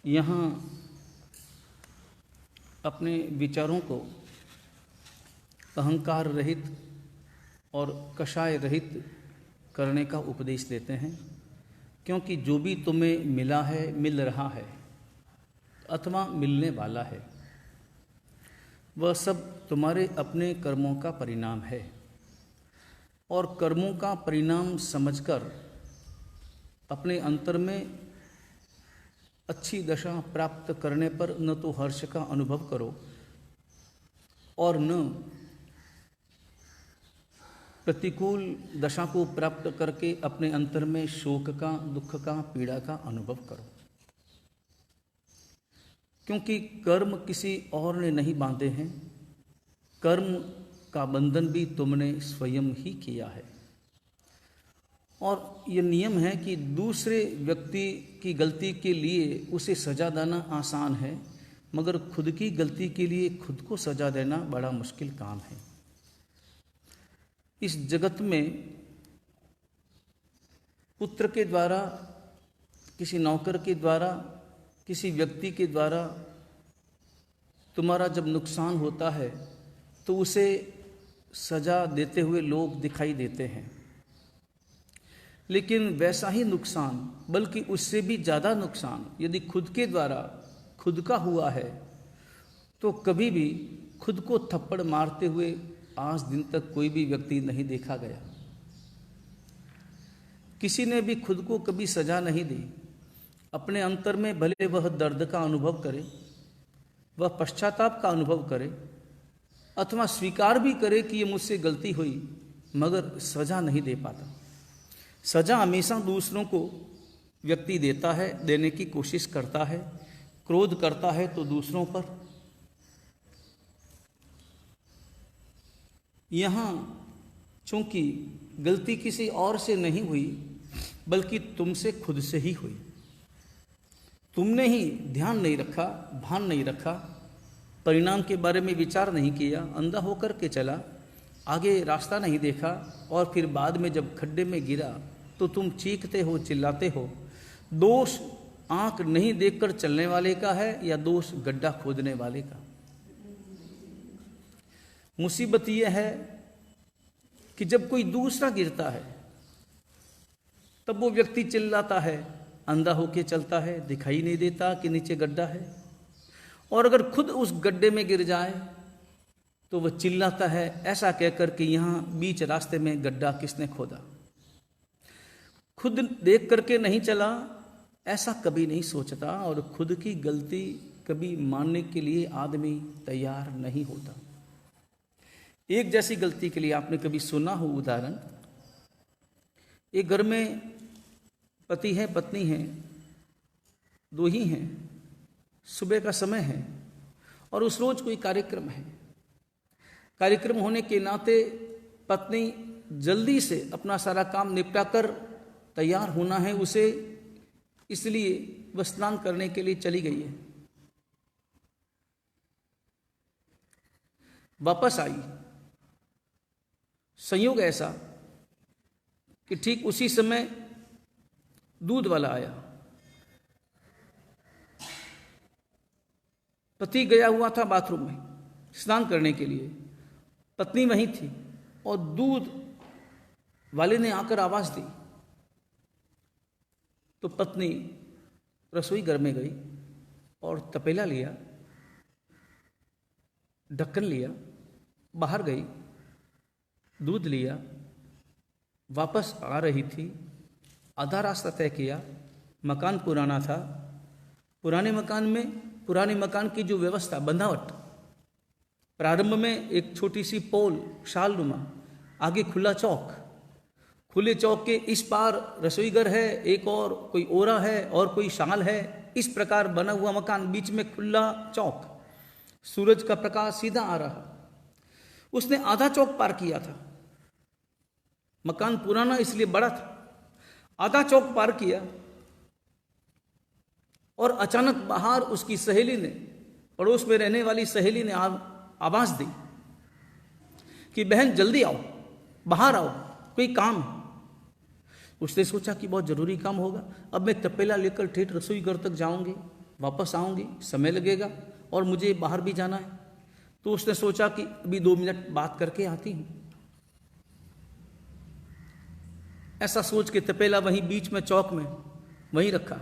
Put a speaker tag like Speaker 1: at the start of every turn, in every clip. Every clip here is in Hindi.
Speaker 1: यहाँ अपने विचारों को अहंकार रहित और कषाय रहित करने का उपदेश देते हैं, क्योंकि जो भी तुम्हें मिला है, मिल रहा है अथवा मिलने वाला है, वह सब तुम्हारे अपने कर्मों का परिणाम है। और कर्मों का परिणाम समझकर अपने अंतर में अच्छी दशा प्राप्त करने पर न तो हर्ष का अनुभव करो और न प्रतिकूल दशा को प्राप्त करके अपने अंतर में शोक का, दुख का, पीड़ा का अनुभव करो। क्योंकि कर्म किसी और ने नहीं बांधे हैं, कर्म का बंधन भी तुमने स्वयं ही किया है। और ये नियम है कि दूसरे व्यक्ति की गलती के लिए उसे सजा देना आसान है, मगर खुद की गलती के लिए खुद को सजा देना बड़ा मुश्किल काम है। इस जगत में पुत्र के द्वारा, किसी नौकर के द्वारा, किसी व्यक्ति के द्वारा तुम्हारा जब नुकसान होता है तो उसे सजा देते हुए लोग दिखाई देते हैं, लेकिन वैसा ही नुकसान, बल्कि उससे भी ज़्यादा नुकसान यदि खुद के द्वारा खुद का हुआ है तो कभी भी खुद को थप्पड़ मारते हुए आज दिन तक कोई भी व्यक्ति नहीं देखा गया। किसी ने भी खुद को कभी सजा नहीं दी। अपने अंतर में भले वह दर्द का अनुभव करे, वह पश्चाताप का अनुभव करे अथवा स्वीकार भी करे कि ये मुझसे गलती हुई, मगर सजा नहीं दे पाता। सजा हमेशा दूसरों को व्यक्ति देता है, देने की कोशिश करता है, क्रोध करता है तो दूसरों पर। यहाँ चूंकि गलती किसी और से नहीं हुई बल्कि तुमसे खुद से ही हुई, तुमने ही ध्यान नहीं रखा, भान नहीं रखा, परिणाम के बारे में विचार नहीं किया, अंधा होकर के चला, आगे रास्ता नहीं देखा और फिर बाद में जब खड्डे में गिरा तो तुम चीखते हो, चिल्लाते हो। दोष आंख नहीं देखकर चलने वाले का है या दोष गड्ढा खोदने वाले का? मुसीबत यह है कि जब कोई दूसरा गिरता है तब वो व्यक्ति चिल्लाता है, अंधा होके चलता है, दिखाई नहीं देता कि नीचे गड्ढा है। और अगर खुद उस गड्ढे में गिर जाए तो वह चिल्लाता है ऐसा कहकर कि यहाँ बीच रास्ते में गड्ढा किसने खोदा। खुद देख करके नहीं चला, ऐसा कभी नहीं सोचता, और खुद की गलती कभी मानने के लिए आदमी तैयार नहीं होता। एक जैसी गलती के लिए आपने कभी सुना हो उदाहरण, एक घर में पति है, पत्नी है, दो ही हैं, सुबह का समय है और उस रोज कोई कार्यक्रम है। कार्यक्रम होने के नाते पत्नी जल्दी से अपना सारा काम निपटाकर तैयार होना है उसे, इसलिए वह स्नान करने के लिए चली गई है। वापस आई, संयोग ऐसा कि ठीक उसी समय दूध वाला आया। पति गया हुआ था बाथरूम में स्नान करने के लिए, पत्नी वहीं थी और दूध वाले ने आकर आवाज दी तो पत्नी रसोई घर में गई और तपेला लिया, ढक्कन लिया, बाहर गई, दूध लिया, वापस आ रही थी। आधा रास्ता तय किया। मकान पुराना था, पुराने मकान की जो व्यवस्था, बंधावट, प्रारंभ में एक छोटी सी पोल शालनुमा, आगे खुला चौक, खुले चौक के इस पार रसोई घर है, एक और कोई ओरा है और कोई शाल है, इस प्रकार बना हुआ मकान, बीच में खुला चौक, सूरज का प्रकाश सीधा आ रहा। उसने आधा चौक पार किया था, मकान पुराना इसलिए बड़ा था, आधा चौक पार किया और अचानक बाहर उसकी सहेली ने, पड़ोस में रहने वाली सहेली ने आवाज दी कि बहन जल्दी आओ, बाहर आओ, कोई काम है। उसने सोचा कि बहुत जरूरी काम होगा, अब मैं तपेला लेकर ठेठ रसोई घर तक जाऊंगी, वापस आऊंगी, समय लगेगा और मुझे बाहर भी जाना है। तो उसने सोचा कि अभी 2 मिनट बात करके आती हूं। ऐसा सोच के तपेला वहीं बीच में चौक में वहीं रखा।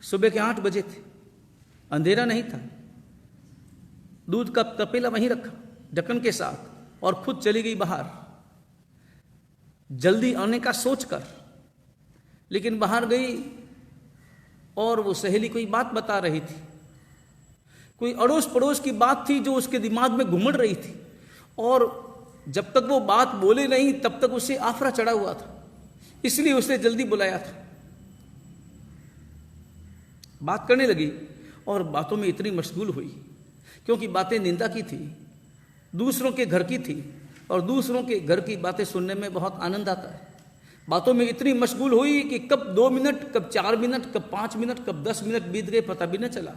Speaker 1: सुबह के 8 बजे थे, अंधेरा नहीं था। दूध का तपेला वहीं रखा ढक्कन के साथ और खुद चली गई बाहर, जल्दी आने का सोचकर। लेकिन बाहर गई और वो सहेली कोई बात बता रही थी, कोई अड़ोस पड़ोस की बात थी जो उसके दिमाग में घुमड़ रही थी। और जब तक वो बात बोले नहीं तब तक उसे आफरा चढ़ा हुआ था, इसलिए उसने जल्दी बुलाया था। बात करने लगी और बातों में इतनी मशगूल हुई, क्योंकि बातें निंदा की थी, दूसरों के घर की थी, और दूसरों के घर की बातें सुनने में बहुत आनंद आता है। बातों में इतनी मशगूल हुई कि कब 2 मिनट, कब 4 मिनट, कब 5 मिनट, कब 10 मिनट बीत गए पता भी न चला,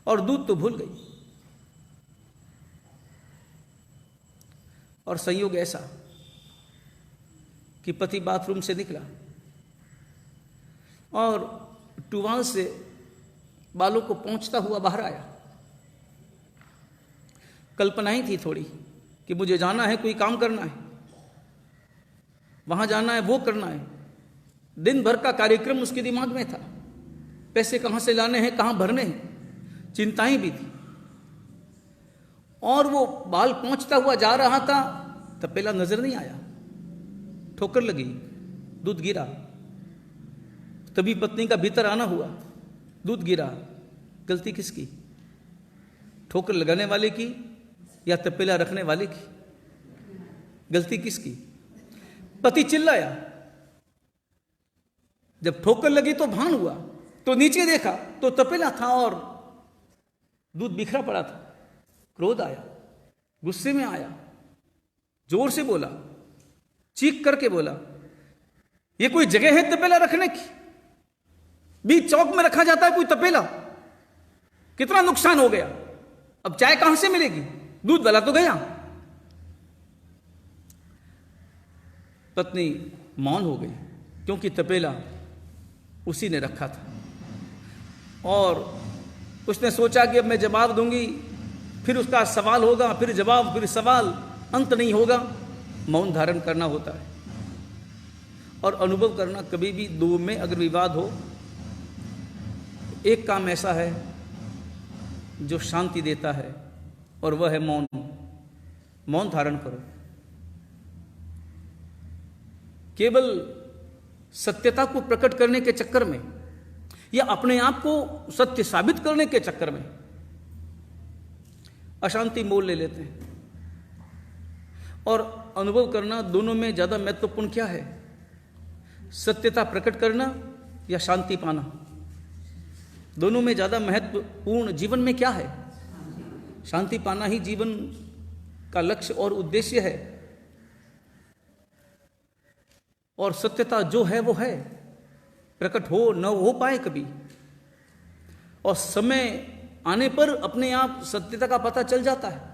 Speaker 1: और दूध तो भूल गई। और संयोग ऐसा कि पति बाथरूम से निकला और टुवाल से बालों को पोंछता हुआ बाहर आया। कल्पना ही थी थोड़ी कि मुझे जाना है, कोई काम करना है, वहां जाना है, वो करना है। दिन भर का कार्यक्रम उसके दिमाग में था, पैसे कहां से लाने हैं, कहां भरने हैं, चिंताएं भी थी। और वो बाल पोंछता हुआ जा रहा था, तपेला नजर नहीं आया, ठोकर लगी, दूध गिरा। तभी पत्नी का भीतर आना हुआ, दूध गिरा। गलती किसकी? ठोकर लगाने वाले की या तपेला रखने वाले की? गलती किसकी? पति चिल्लाया। जब ठोकर लगी तो भान हुआ, तो नीचे देखा तो तपेला था और दूध बिखरा पड़ा था। क्रोध आया, गुस्से में आया, जोर से बोला, चीख करके बोला, ये कोई जगह है तपेला रखने की? बीच चौक में रखा जाता है कोई तपेला? कितना नुकसान हो गया। अब चाय कहां से मिलेगी? दूध वाला तो गया। पत्नी मौन हो गई, क्योंकि तपेला उसी ने रखा था। और उसने सोचा कि अब मैं जवाब दूंगी, फिर उसका सवाल होगा, फिर जवाब, फिर सवाल, अंत नहीं होगा। मौन धारण करना होता है और अनुभव करना। कभी भी दो में अगर विवाद हो, एक काम ऐसा है जो शांति देता है और वह है मौन। मौन धारण करो। केवल सत्यता को प्रकट करने के चक्कर में या अपने आप को सत्य साबित करने के चक्कर में अशांति मोल ले लेते हैं। और अनुभव करना, दोनों में ज्यादा महत्वपूर्ण क्या है? सत्यता प्रकट करना या शांति पाना? दोनों में ज्यादा महत्वपूर्ण जीवन में क्या है? शांति पाना ही जीवन का लक्ष्य और उद्देश्य है। और सत्यता जो है वो है, प्रकट हो न हो पाए कभी, और समय आने पर अपने आप सत्यता का पता चल जाता है।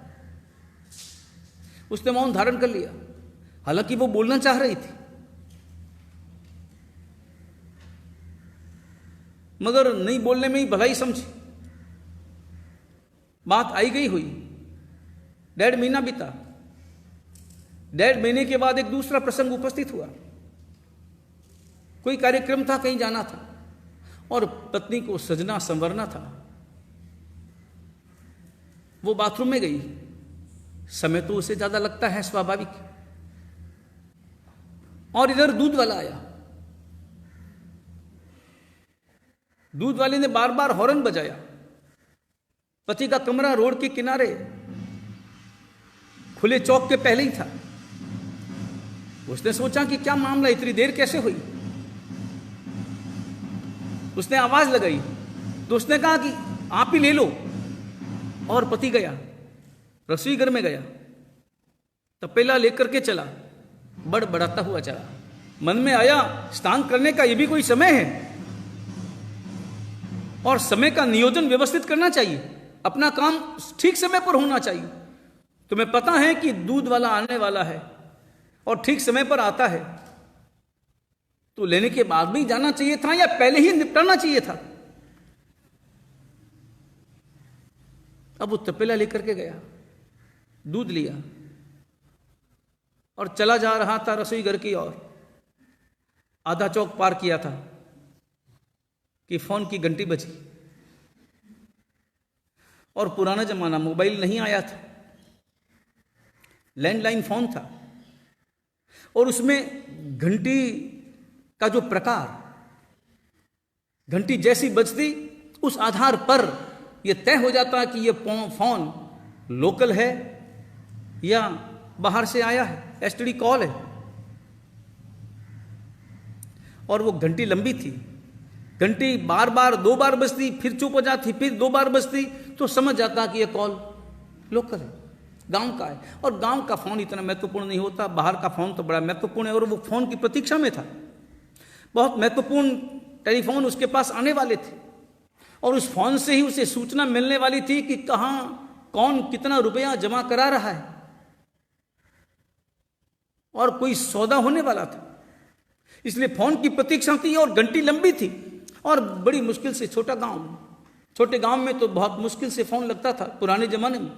Speaker 1: उसने मौन धारण कर लिया, हालांकि वो बोलना चाह रही थी, मगर नहीं बोलने में ही भलाई समझी। बात आई गई हुई, 1.5 महीना बीता। 1.5 महीने के बाद एक दूसरा प्रसंग उपस्थित हुआ। कोई कार्यक्रम था, कहीं जाना था और पत्नी को सजना संवरना था। वो बाथरूम में गई। समय तो उसे ज्यादा लगता है, स्वाभाविक। और इधर दूध वाला आया। दूध वाले ने बार बार हॉर्न बजाया। पति का कमरा रोड के किनारे खुले चौक के पहले ही था। उसने सोचा कि क्या मामला, इतनी देर कैसे हुई? उसने आवाज लगाई तो उसने कहा कि आप ही ले लो। और पति गया, रसोई घर में गया, तपेला लेकर के चला, बड़बड़ाता हुआ चला। मन में आया, स्नान करने का ये भी कोई समय है? और समय का नियोजन व्यवस्थित करना चाहिए, अपना काम ठीक समय पर होना चाहिए। तुम्हें पता है कि दूध वाला आने वाला है और ठीक समय पर आता है, तो लेने के बाद भी जाना चाहिए था या पहले ही निपटाना चाहिए था? अब वो तपेला लेकर के गया, दूध लिया और चला जा रहा था रसोई घर की ओर। आधा चौक पार किया था कि फोन की घंटी बजी। और पुराना जमाना, मोबाइल नहीं आया था, लैंडलाइन फोन था, और उसमें घंटी का जो प्रकार, घंटी जैसी बजती उस आधार पर यह तय हो जाता कि यह फोन लोकल है या बाहर से आया है, एसटीडी कॉल है। और वो घंटी लंबी थी, घंटी बार बार 2 बार बजती, फिर चुप हो जाती, फिर 2 बार बजती, तो समझ जाता कि यह कॉल लोकल है, गांव का है। और गांव का फोन इतना महत्वपूर्ण नहीं होता, बाहर का फोन तो बड़ा महत्वपूर्ण है। और वो फोन की प्रतीक्षा में था, बहुत महत्वपूर्ण टेलीफोन उसके पास आने वाले थे, और उस फोन से ही उसे सूचना मिलने वाली थी कि कहां कौन कितना रुपया जमा करा रहा है, और कोई सौदा होने वाला था। इसलिए फोन की प्रतीक्षा थी और घंटी लंबी थी, और बड़ी मुश्किल से, छोटे गांव में तो बहुत मुश्किल से फोन लगता था। पुराने जमाने में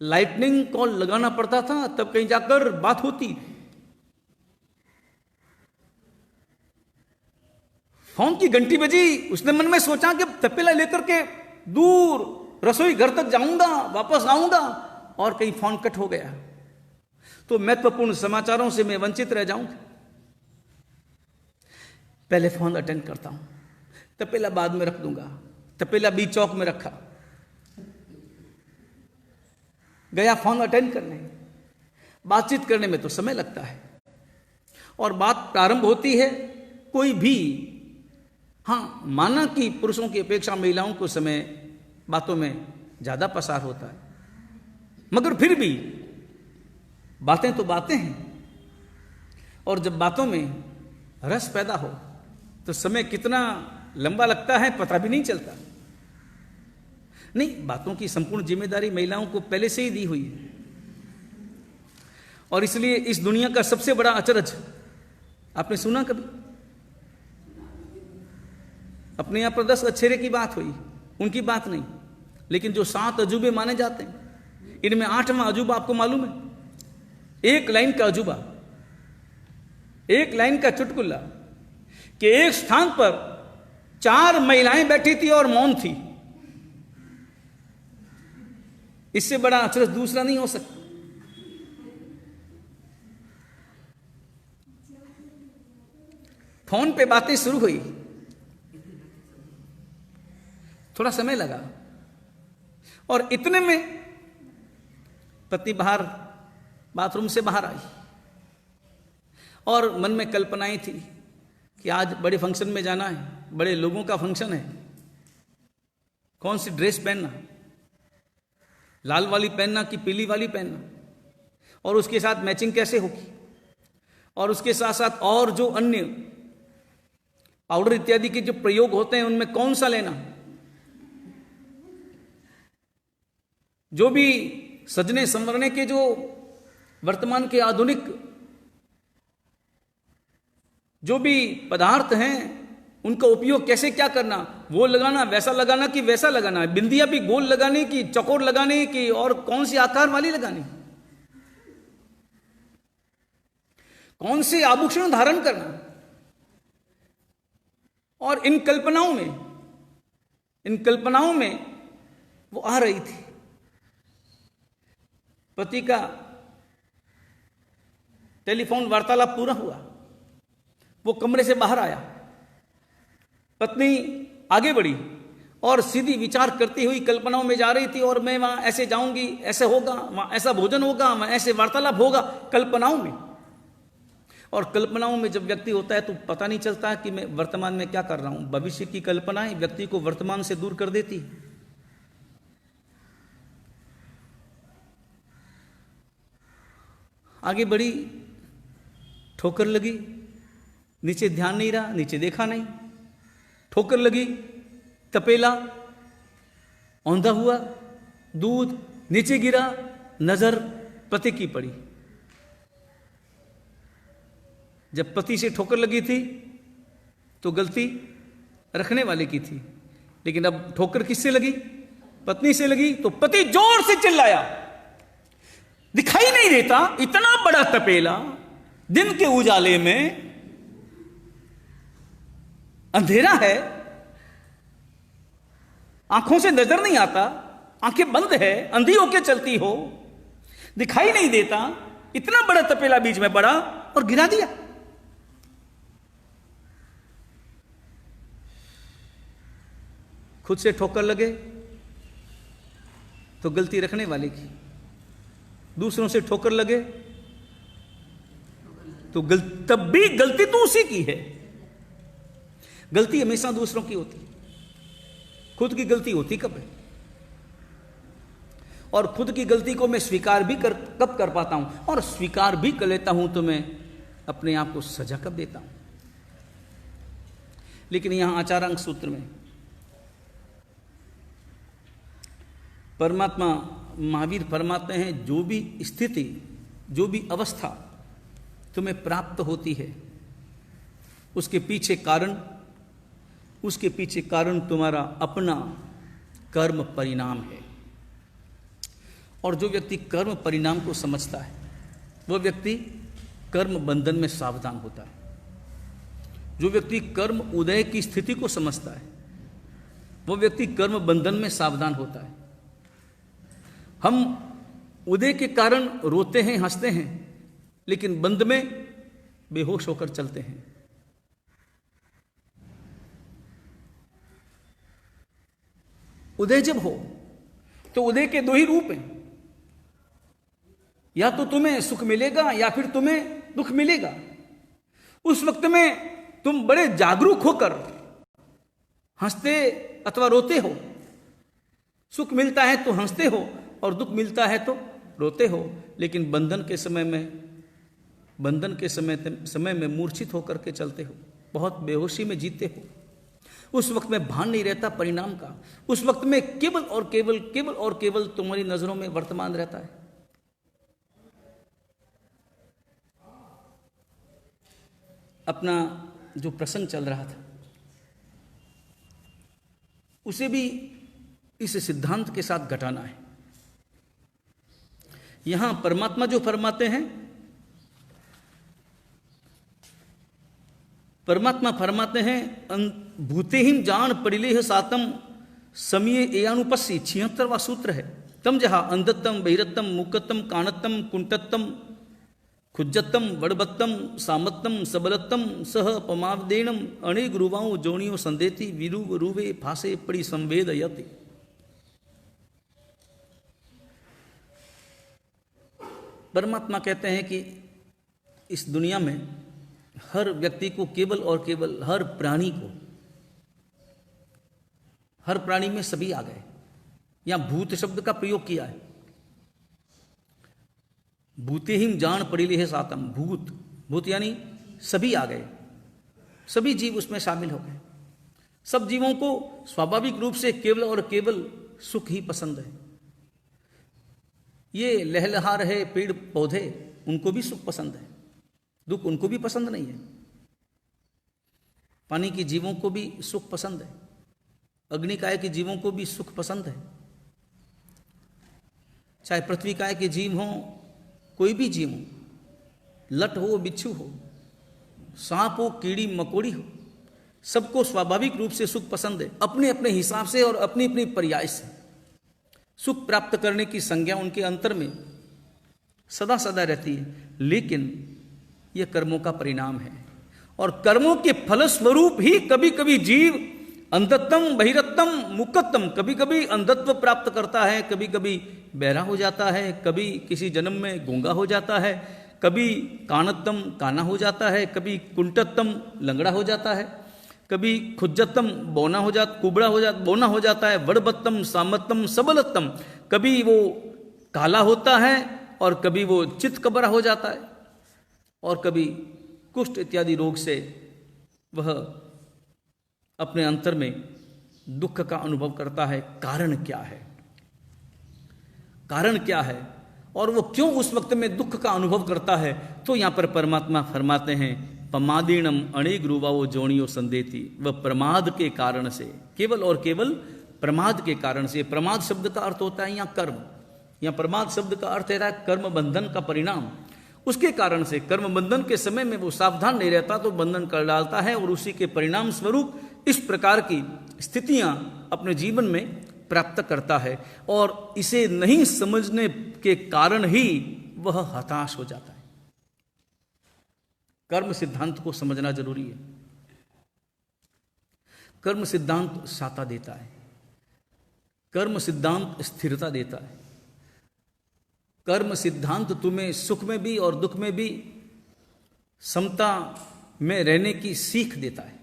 Speaker 1: लाइटनिंग कॉल लगाना पड़ता था, तब कहीं जाकर बात होती। फोन की घंटी बजी, उसने मन में सोचा कि तपेला लेकर के दूर रसोई घर तक जाऊंगा, वापस आऊंगा, और कहीं फोन कट हो गया तो महत्वपूर्ण समाचारों से मैं वंचित रह जाऊंगा। पहले फोन अटेंड करता हूं, तपेला बाद में रख दूंगा। तपेला बीच चौक में रखा, गया फोन अटेंड करने। बातचीत करने में तो समय लगता है, और बात प्रारंभ होती है कोई भी, हां, माना कि पुरुषों की अपेक्षा महिलाओं को समय बातों में ज्यादा पसार होता है, मगर फिर भी बातें तो बातें हैं। और जब बातों में रस पैदा हो तो समय कितना लंबा लगता है पता भी नहीं चलता। नहीं, बातों की संपूर्ण जिम्मेदारी महिलाओं को पहले से ही दी हुई है। और इसलिए इस दुनिया का सबसे बड़ा अचरज, आपने सुना कभी? अपने यहां पर 10 अछेरे की बात हुई, उनकी बात नहीं, लेकिन जो 7 अजूबे माने जाते हैं, इनमें 8वां अजूबा आपको मालूम है? एक लाइन का अजूबा, एक लाइन का चुटकुला, कि एक स्थान पर 4 महिलाएं बैठी थी और मौन थी। इससे बड़ा अचरज दूसरा नहीं हो सकता। फोन पे बातें शुरू हुई, थोड़ा समय लगा, और इतने में पत्नी बाथरूम से बाहर आई, और मन में कल्पनाएं थी कि आज बड़े फंक्शन में जाना है, बड़े लोगों का फंक्शन है, कौन सी ड्रेस पहनना, लाल वाली पहनना कि पीली वाली पहनना, और उसके साथ मैचिंग कैसे होगी, और उसके साथ साथ और जो अन्य पाउडर इत्यादि के जो प्रयोग होते हैं उनमें कौन सा लेना। जो भी सजने संवरने के जो वर्तमान के आधुनिक जो भी पदार्थ हैं उनका उपयोग कैसे क्या करना, वो लगाना, वैसा लगाना कि वैसा लगाना, बिंदियां भी गोल लगाने की, चौकोर लगाने की, और कौन सी आकार वाली लगानी, कौन से आभूषण धारण करना। और इन कल्पनाओं में वो आ रही थी। पति का टेलीफोन वार्तालाप पूरा हुआ, वो कमरे से बाहर आया, पत्नी आगे बढ़ी और सीधी विचार करती हुई कल्पनाओं में जा रही थी, और मैं वहां ऐसे जाऊंगी, ऐसे होगा, वहां ऐसा भोजन होगा, वहां ऐसे वार्तालाप होगा, कल्पनाओं में। और कल्पनाओं में जब व्यक्ति होता है तो पता नहीं चलता कि मैं वर्तमान में क्या कर रहा हूं। भविष्य की कल्पनाएं व्यक्ति को वर्तमान से दूर कर देती है। आगे बढ़ी, ठोकर लगी, नीचे ध्यान नहीं रहा, नीचे देखा नहीं, ठोकर लगी, तपेला औंधा हुआ, दूध नीचे गिरा, नजर पति की पड़ी। जब पति से ठोकर लगी थी तो गलती रखने वाले की थी, लेकिन अब ठोकर किससे लगी? पत्नी से लगी तो पति जोर से चिल्लाया, दिखाई नहीं देता इतना बड़ा तपेला, दिन के उजाले में, अंधेरा है, आंखों से नजर नहीं आता, आंखें बंद है, अंधी होके चलती हो, दिखाई नहीं देता, इतना बड़ा तपेला बीच में पड़ा और गिरा दिया। खुद से ठोकर लगे तो गलती रखने वाले की, दूसरों से ठोकर लगे तो तब भी गलती तो उसी की है। गलती हमेशा दूसरों की होती, खुद की गलती होती कब है? और खुद की गलती को मैं स्वीकार भी कब कर पाता हूं, और स्वीकार भी कर लेता हूं तो मैं अपने आप को सजा कब देता हूं? लेकिन यहां आचारांक सूत्र में परमात्मा महावीर फरमाते हैं, जो भी स्थिति, जो भी अवस्था तुम्हें प्राप्त होती है, उसके पीछे कारण तुम्हारा अपना कर्म परिणाम है। और जो व्यक्ति कर्म परिणाम को समझता है, वह व्यक्ति कर्म बंधन में सावधान होता है। जो व्यक्ति कर्म उदय की स्थिति को समझता है, वह व्यक्ति कर्म बंधन में सावधान होता है। हम उदय के कारण रोते हैं, हंसते हैं, लेकिन बंध में बेहोश होकर चलते हैं। उदय जब हो तो उदय के दो ही रूप हैं, या तो तुम्हें सुख मिलेगा या फिर तुम्हें दुख मिलेगा। उस वक्त में तुम बड़े जागरूक होकर हंसते अथवा रोते हो। सुख मिलता है तो हंसते हो और दुख मिलता है तो रोते हो। लेकिन बंधन के समय में मूर्छित होकर के चलते हो, बहुत बेहोशी में जीते हो। उस वक्त में भान नहीं रहता परिणाम का। उस वक्त में केवल और केवल तुम्हारी नजरों में वर्तमान रहता है। अपना जो प्रसंग चल रहा था, उसे भी इस सिद्धांत के साथ घटाना है। यहां परमात्मा जो फरमाते हैं, भूतेहिम जान परिलेह सातम समीय एयानुपस्सी, 76वां सूत्र है। तम जहा अंधत्तम बहिरत्तम मुकत्तम कानत्तम कुंटत्तम खुज्जत्तम वड़बत्तम सामत्तम सबलत्तम सह पमावदेणम अनेक रुवाओं जोनियों संदेती विरूव रूवे फासे पड़ी संवेदयति। परमात्मा कहते हैं कि इस दुनिया में हर व्यक्ति को केवल और केवल, हर प्राणी में सभी आ गए। यहां भूत शब्द का प्रयोग किया है। भूतेहिम जान पड़िले है सातम, भूत यानी सभी आ गए, सभी जीव उसमें शामिल हो गए। सब जीवों को स्वाभाविक रूप से केवल और केवल सुख ही पसंद है। ये लहलहा रहे पेड़ पौधे, उनको भी सुख पसंद है, दुख उनको भी पसंद नहीं है। पानी के जीवों को भी सुख पसंद है, अग्निकाय के जीवों को भी सुख पसंद है। चाहे पृथ्वी काय के जीव हों, कोई भी जीव हो, लट हो, बिच्छू हो, सांप हो, कीड़ी मकोड़ी हो, सबको स्वाभाविक रूप से सुख पसंद है। अपने अपने हिसाब से और अपनी अपनी पर्याय से सुख प्राप्त करने की संज्ञा उनके अंतर में सदा सदा रहती है। लेकिन यह कर्मों का परिणाम है, और कर्मों के फलस्वरूप ही कभी कभी जीव अंधत्तम बहिरत्तम मुकत्तम, कभी कभी अंधत्व प्राप्त करता है, कभी कभी बहरा हो जाता है, कभी किसी जन्म में गूंगा हो जाता है, कभी कानत्तम काना हो जाता है, कभी कुंटत्तम लंगड़ा हो जाता है, कभी खुज्जत्तम बोना हो जाता है, वड़बत्तम सामत्तम सबलत्तम, कभी वो काला होता है और कभी वो चित्कबरा हो जाता है, और कभी कुष्ठ इत्यादि रोग से वह अपने अंतर में दुख का अनुभव करता है। कारण क्या है और वो क्यों उस वक्त में दुख का अनुभव करता है? तो यहां पर परमात्मा फरमाते हैं, पमादीणम अनेक रूवाओ जोनियो संदेती, वह प्रमाद के कारण से, केवल और केवल प्रमाद के कारण से। प्रमाद शब्द का अर्थ होता है यहाँ कर्म, यहाँ प्रमाद शब्द का अर्थ है कर्म बंधन का परिणाम। उसके कारण से कर्म बंधन के समय में वो सावधान नहीं रहता तो बंधन कर डालता है, और उसी के परिणाम स्वरूप इस प्रकार की स्थितियां अपने जीवन में प्राप्त करता है, और इसे नहीं समझने के कारण ही वह हताश हो जाता है। कर्म सिद्धांत को समझना जरूरी है। कर्म सिद्धांत साता देता है, कर्म सिद्धांत स्थिरता देता है, कर्म सिद्धांत तुम्हें सुख में भी और दुख में भी समता में रहने की सीख देता है।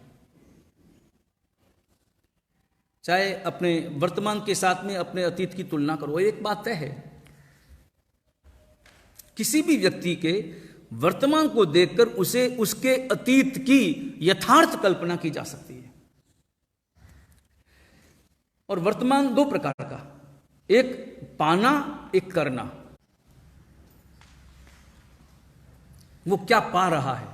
Speaker 1: चाहे अपने वर्तमान के साथ में अपने अतीत की तुलना करो। एक बात तय है, किसी भी व्यक्ति के वर्तमान को देखकर उसे उसके अतीत की यथार्थ कल्पना की जा सकती है। और वर्तमान दो प्रकार का, एक पाना, एक करना। वो क्या पा रहा है,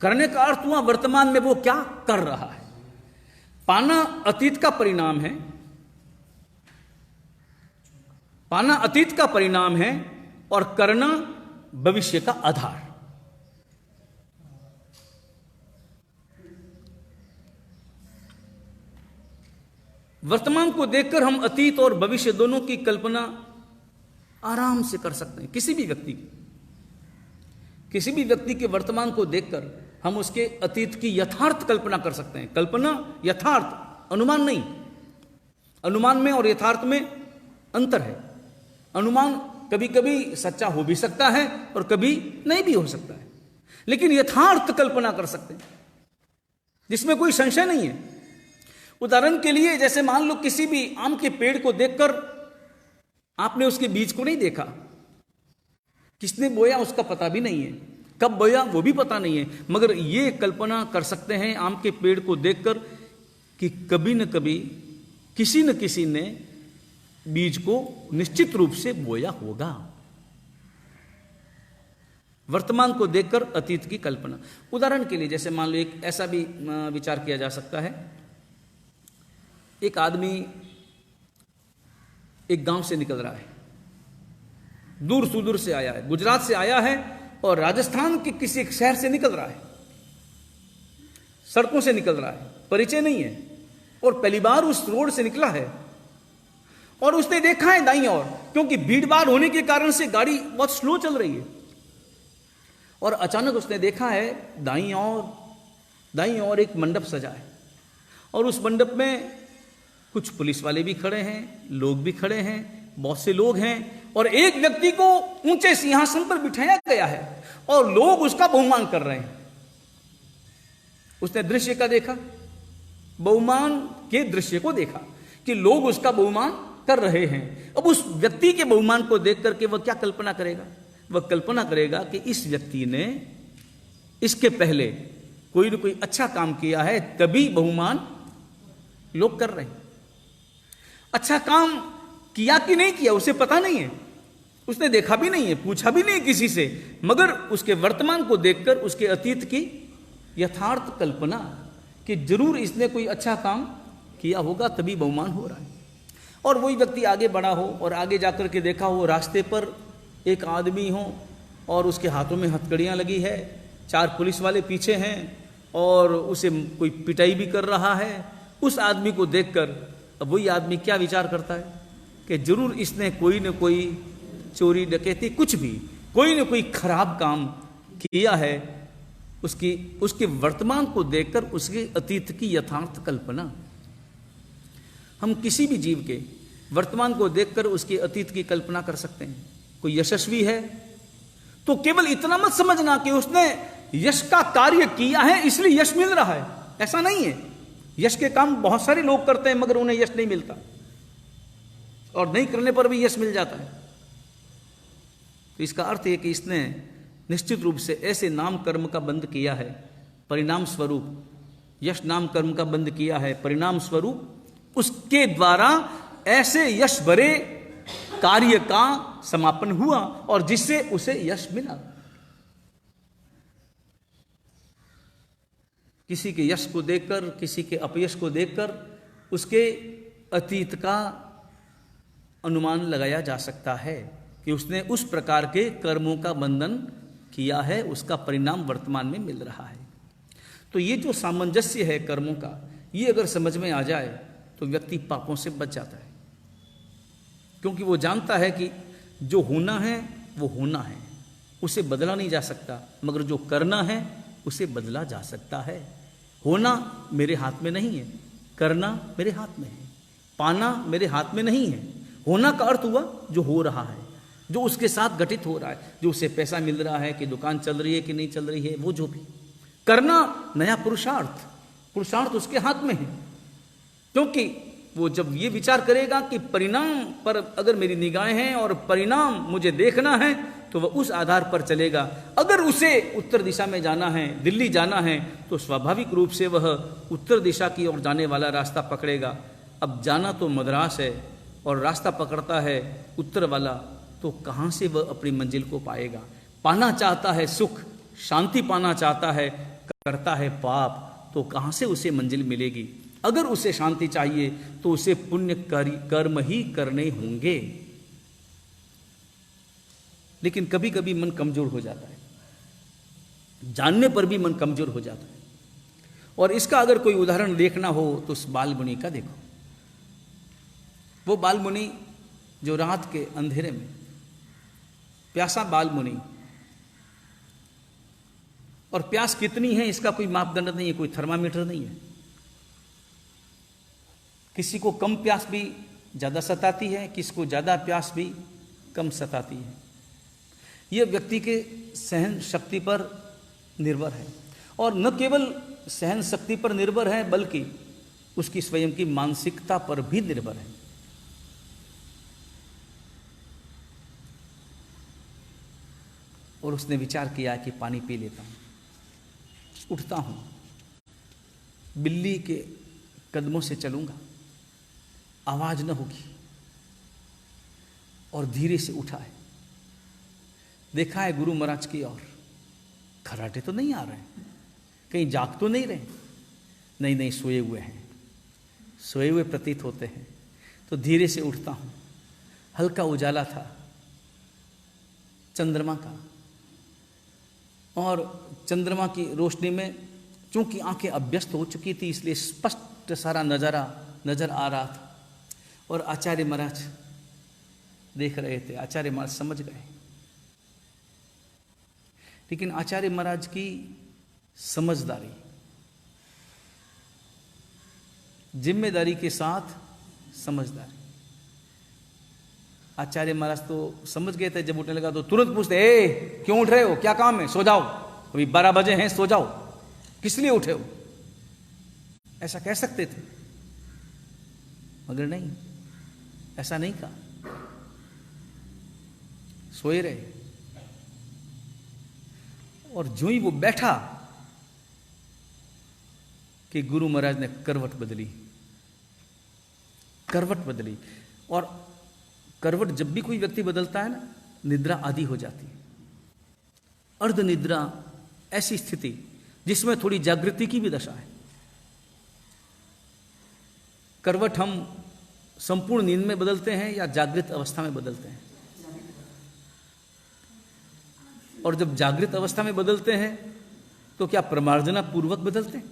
Speaker 1: करने का अर्थ हुआ वर्तमान में वो क्या कर रहा है। पाना अतीत का परिणाम है, पाना अतीत का परिणाम है, और करना भविष्य का आधार। वर्तमान को देखकर हम अतीत और भविष्य दोनों की कल्पना आराम से कर सकते हैं। किसी भी व्यक्ति के वर्तमान को देखकर हम उसके अतीत की यथार्थ कल्पना कर सकते हैं। कल्पना यथार्थ, अनुमान नहीं। अनुमान में और यथार्थ में अंतर है। अनुमान कभी कभी सच्चा हो भी सकता है और कभी नहीं भी हो सकता है, लेकिन यथार्थ कल्पना कर सकते हैं जिसमें कोई संशय नहीं है। उदाहरण के लिए, जैसे मान लो किसी भी आम के पेड़ को देखकर आपने उसके बीज को नहीं देखा, किसने बोया उसका पता भी नहीं है, कब बोया वो भी पता नहीं है, मगर ये कल्पना कर सकते हैं आम के पेड़ को देखकर कि कभी न कभी किसी न किसी ने बीज को निश्चित रूप से बोया होगा। वर्तमान को देखकर अतीत की कल्पना। उदाहरण के लिए, जैसे मान लो एक ऐसा भी विचार किया जा सकता है, एक आदमी एक गांव से निकल रहा है, दूर सुदूर से आया है, गुजरात से आया है और राजस्थान के किसी एक शहर से निकल रहा है, सड़कों से निकल रहा है, परिचय नहीं है और पहली बार उस रोड से निकला है और उसने देखा है दाईं ओर, क्योंकि भीड़ भाड़ होने के कारण से गाड़ी बहुत स्लो चल रही है, और अचानक उसने देखा है दाईं ओर एक मंडप सजा है और उस मंडप में कुछ पुलिस वाले भी खड़े हैं, लोग भी खड़े हैं, बहुत से लोग हैं, और एक व्यक्ति को ऊंचे सिंहासन पर बिठाया गया है और लोग उसका बहुमान कर रहे हैं। उसने दृश्य का देखा, बहुमान के दृश्य को देखा कि लोग उसका बहुमान कर रहे हैं। अब उस व्यक्ति के बहुमान को देख करके वह क्या कल्पना करेगा? वह कल्पना करेगा कि इस व्यक्ति ने इसके पहले कोई न कोई अच्छा काम किया है, तभी बहुमान लोग कर रहे हैं। अच्छा काम किया कि नहीं किया उसे पता नहीं है, उसने देखा भी नहीं है, पूछा भी नहीं किसी से, मगर उसके वर्तमान को देखकर उसके अतीत की यथार्थ कल्पना कि जरूर इसने कोई अच्छा काम किया होगा तभी बहुमान हो रहा है। और वही व्यक्ति आगे बढ़ा हो और आगे जाकर के देखा हो रास्ते पर एक आदमी हो और उसके हाथों में हथकड़ियाँ लगी है, 4 पुलिस वाले पीछे हैं और उसे कोई पिटाई भी कर रहा है। उस आदमी को देखकर अब वही आदमी क्या विचार करता है कि जरूर इसने कोई न कोई चोरी डकैती कुछ भी कोई न कोई खराब काम किया है। उसके वर्तमान को देखकर उसके अतीत की यथार्थ कल्पना। हम किसी भी जीव के वर्तमान को देखकर उसके अतीत की कल्पना कर सकते हैं। कोई यशस्वी है तो केवल इतना मत समझना कि उसने यश का कार्य किया है इसलिए यश मिल रहा है, ऐसा नहीं है। यश के काम बहुत सारे लोग करते हैं मगर उन्हें यश नहीं मिलता, और नहीं करने पर भी यश मिल जाता है। तो इसका अर्थ है कि इसने निश्चित रूप से ऐसे नाम कर्म का बंध किया है, परिणाम स्वरूप यश नाम कर्म का बंध किया है, परिणाम स्वरूप उसके द्वारा ऐसे यश भरे कार्य का समापन हुआ और जिससे उसे यश मिला। किसी के यश को देखकर, किसी के अपयश को देखकर उसके अतीत का अनुमान लगाया जा सकता है कि उसने उस प्रकार के कर्मों का बंधन किया है, उसका परिणाम वर्तमान में मिल रहा है। तो ये जो सामंजस्य है कर्मों का, ये अगर समझ में आ जाए तो व्यक्ति पापों से बच जाता है, क्योंकि वो जानता है कि जो होना है वो होना है, उसे बदला नहीं जा सकता, मगर जो करना है उसे बदला जा सकता है। होना मेरे हाथ में नहीं है, करना मेरे हाथ में है, पाना मेरे हाथ में नहीं है। होना का अर्थ हुआ जो हो रहा है, जो उसके साथ घटित हो रहा है, जो उसे पैसा मिल रहा है, कि दुकान चल रही है कि नहीं चल रही है, वो जो भी। करना नया पुरुषार्थ, पुरुषार्थ उसके हाथ में है, क्योंकि वो जब ये विचार करेगा कि परिणाम पर अगर मेरी निगाहें हैं और परिणाम मुझे देखना है, तो वह उस आधार पर चलेगा। अगर उसे उत्तर दिशा में जाना है, दिल्ली जाना है, तो स्वाभाविक रूप से वह उत्तर दिशा की ओर जाने वाला रास्ता पकड़ेगा। अब जाना तो मद्रास है और रास्ता पकड़ता है उत्तर वाला, तो कहाँ से वह अपनी मंजिल को पाएगा? पाना चाहता है सुख, शांति पाना चाहता है, करता है पाप, तो कहाँ से उसे मंजिल मिलेगी? अगर उसे शांति चाहिए तो उसे पुण्य कर्म ही करने होंगे। लेकिन कभी कभी मन कमजोर हो जाता है, जानने पर भी मन कमजोर हो जाता है। और इसका अगर कोई उदाहरण देखना हो तो उस बाल मुनि का देखो। वो बाल मुनि जो रात के अंधेरे में, प्यासा बाल मुनि, और प्यास कितनी है इसका कोई मापदंड नहीं है, कोई थर्मामीटर नहीं है। किसी को कम प्यास भी ज्यादा सताती है, किसी को ज्यादा प्यास भी कम सताती है। यह व्यक्ति के सहन शक्ति पर निर्भर है, और न केवल सहन शक्ति पर निर्भर है बल्कि उसकी स्वयं की मानसिकता पर भी निर्भर है। और उसने विचार किया कि पानी पी लेता हूं, उठता हूं, बिल्ली के कदमों से चलूंगा, आवाज न होगी, और धीरे से उठा है। देखा है गुरु महाराज की ओर, खराटे तो नहीं आ रहे हैं, कहीं जाग तो नहीं रहे, नहीं नहीं सोए हुए हैं, सोए हुए प्रतीत होते हैं। तो धीरे से उठता हूं। हल्का उजाला था चंद्रमा का, और चंद्रमा की रोशनी में चूंकि आंखें अभ्यस्त हो चुकी थी, इसलिए स्पष्ट सारा नजारा नजर आ रहा था। और आचार्य महाराज देख रहे थे, आचार्य महाराज समझ गए। लेकिन आचार्य महाराज की समझदारी, जिम्मेदारी के साथ समझदारी, आचार्य महाराज तो समझ गए थे। जब उठने लगा तो तुरंत पूछते, ए क्यों उठ रहे हो, क्या काम है, सो जाओ, अभी 12 बजे हैं, सो जाओ, किस लिए उठे हो? ऐसा कह सकते थे, मगर नहीं, ऐसा नहीं कहा, सोए रहे। और जो ही वो बैठा कि गुरु महाराज ने करवट बदली, करवट बदली। और करवट जब भी कोई व्यक्ति बदलता है ना, निद्रा आदि हो जाती है। अर्ध निद्रा ऐसी स्थिति जिसमें थोड़ी जागृति की भी दशा है। करवट हम संपूर्ण नींद में बदलते हैं या जागृत अवस्था में बदलते हैं? और जब जागृत अवस्था में बदलते हैं तो क्या प्रमार्जना पूर्वक बदलते हैं?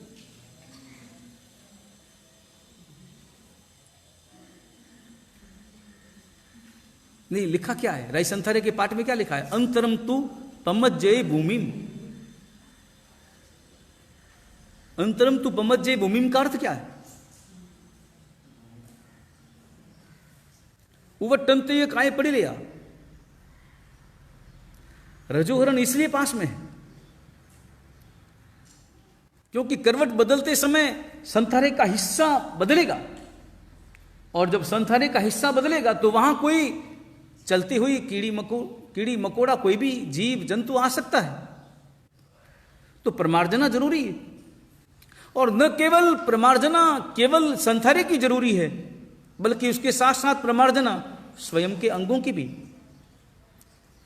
Speaker 1: नहीं, लिखा क्या है राय संथारे के पाठ में? क्या लिखा है? अंतरम तु पमज्जय भूमिम। अंतरम तु पमज्जय भूमिम का अर्थ क्या है? उवटंते काय पड़ी लिया। रजोहरण इसलिए पास में है क्योंकि करवट बदलते समय संथारे का हिस्सा बदलेगा, और जब संथारे का हिस्सा बदलेगा तो वहां कोई चलती हुई कीड़ी मकोड़ा, कोई भी जीव जंतु आ सकता है। तो प्रमार्जना जरूरी है, और न केवल प्रमार्जना केवल संथारे की जरूरी है, बल्कि उसके साथ साथ प्रमार्जना स्वयं के अंगों की भी,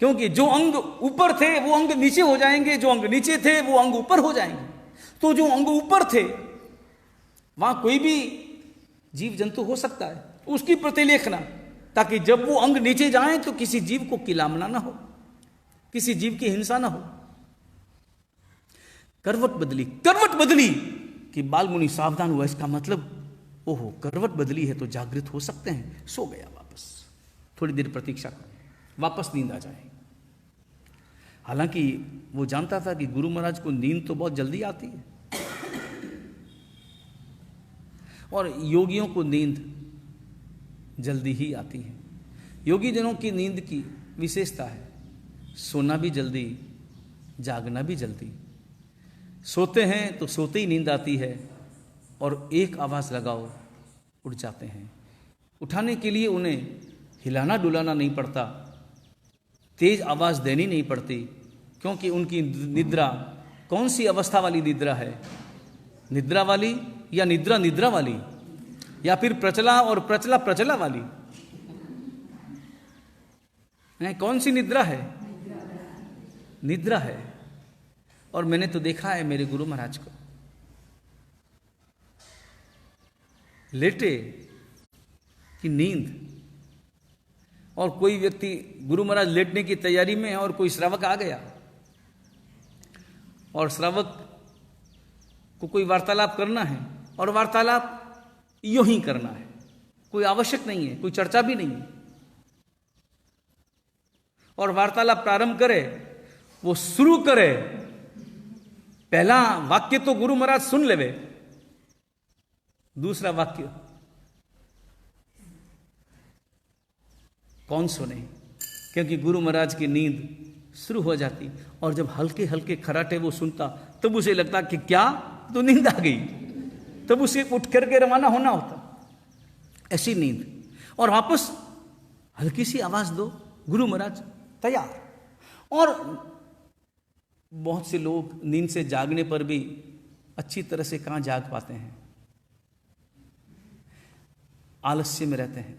Speaker 1: क्योंकि जो अंग ऊपर थे वो अंग नीचे हो जाएंगे, जो अंग नीचे थे वो अंग ऊपर हो जाएंगे। तो जो अंग ऊपर थे वहां कोई भी जीव जंतु हो सकता है, उसकी प्रतिलेखना, ताकि जब वो अंग नीचे जाए तो किसी जीव को किलामना ना हो, किसी जीव की हिंसा ना हो। करवट बदली कि बाल मुनि सावधान हुआ, इसका मतलब ओहो करवट बदली है तो जागृत हो सकते हैं। सो गया वापस, थोड़ी देर प्रतीक्षा करो, वापस नींद आ जाए। हालांकि वो जानता था कि गुरु महाराज को नींद तो बहुत जल्दी आती है और योगियों को नींद जल्दी ही आती है। योगी जनों की नींद की विशेषता है सोना भी जल्दी, जागना भी जल्दी। सोते हैं तो सोते ही नींद आती है और एक आवाज़ लगाओ उठ जाते हैं। उठाने के लिए उन्हें हिलाना डुलाना नहीं पड़ता, तेज आवाज़ देनी नहीं पड़ती, क्योंकि उनकी निद्रा कौन सी अवस्था वाली निद्रा है? निद्रा वाली या निद्रा वाली, या फिर प्रचला और प्रचला वाली? नहीं, कौन सी निद्रा है? निद्रा है। और मैंने तो देखा है मेरे गुरु महाराज को, लेटे कि नींद, और कोई व्यक्ति गुरु महाराज लेटने की तैयारी में है और कोई श्रावक आ गया और श्रावक को कोई वार्तालाप करना है और वार्तालाप यूं ही करना है, कोई आवश्यक नहीं है, कोई चर्चा भी नहीं है, और वार्तालाप प्रारंभ करे, वो शुरू करे, पहला वाक्य तो गुरु महाराज सुन लेवे, दूसरा वाक्य कौन सुने? क्योंकि गुरु महाराज की नींद शुरू हो जाती, और जब हल्के हल्के खराटे वो सुनता तब उसे लगता कि क्या तो नींद आ गई, तब उसे उठ करके रवाना होना होता। ऐसी नींद, और वापस हल्की सी आवाज दो, गुरु महाराज तैयार। और बहुत से लोग नींद से जागने पर भी अच्छी तरह से कहां जाग पाते हैं, आलस्य में रहते हैं,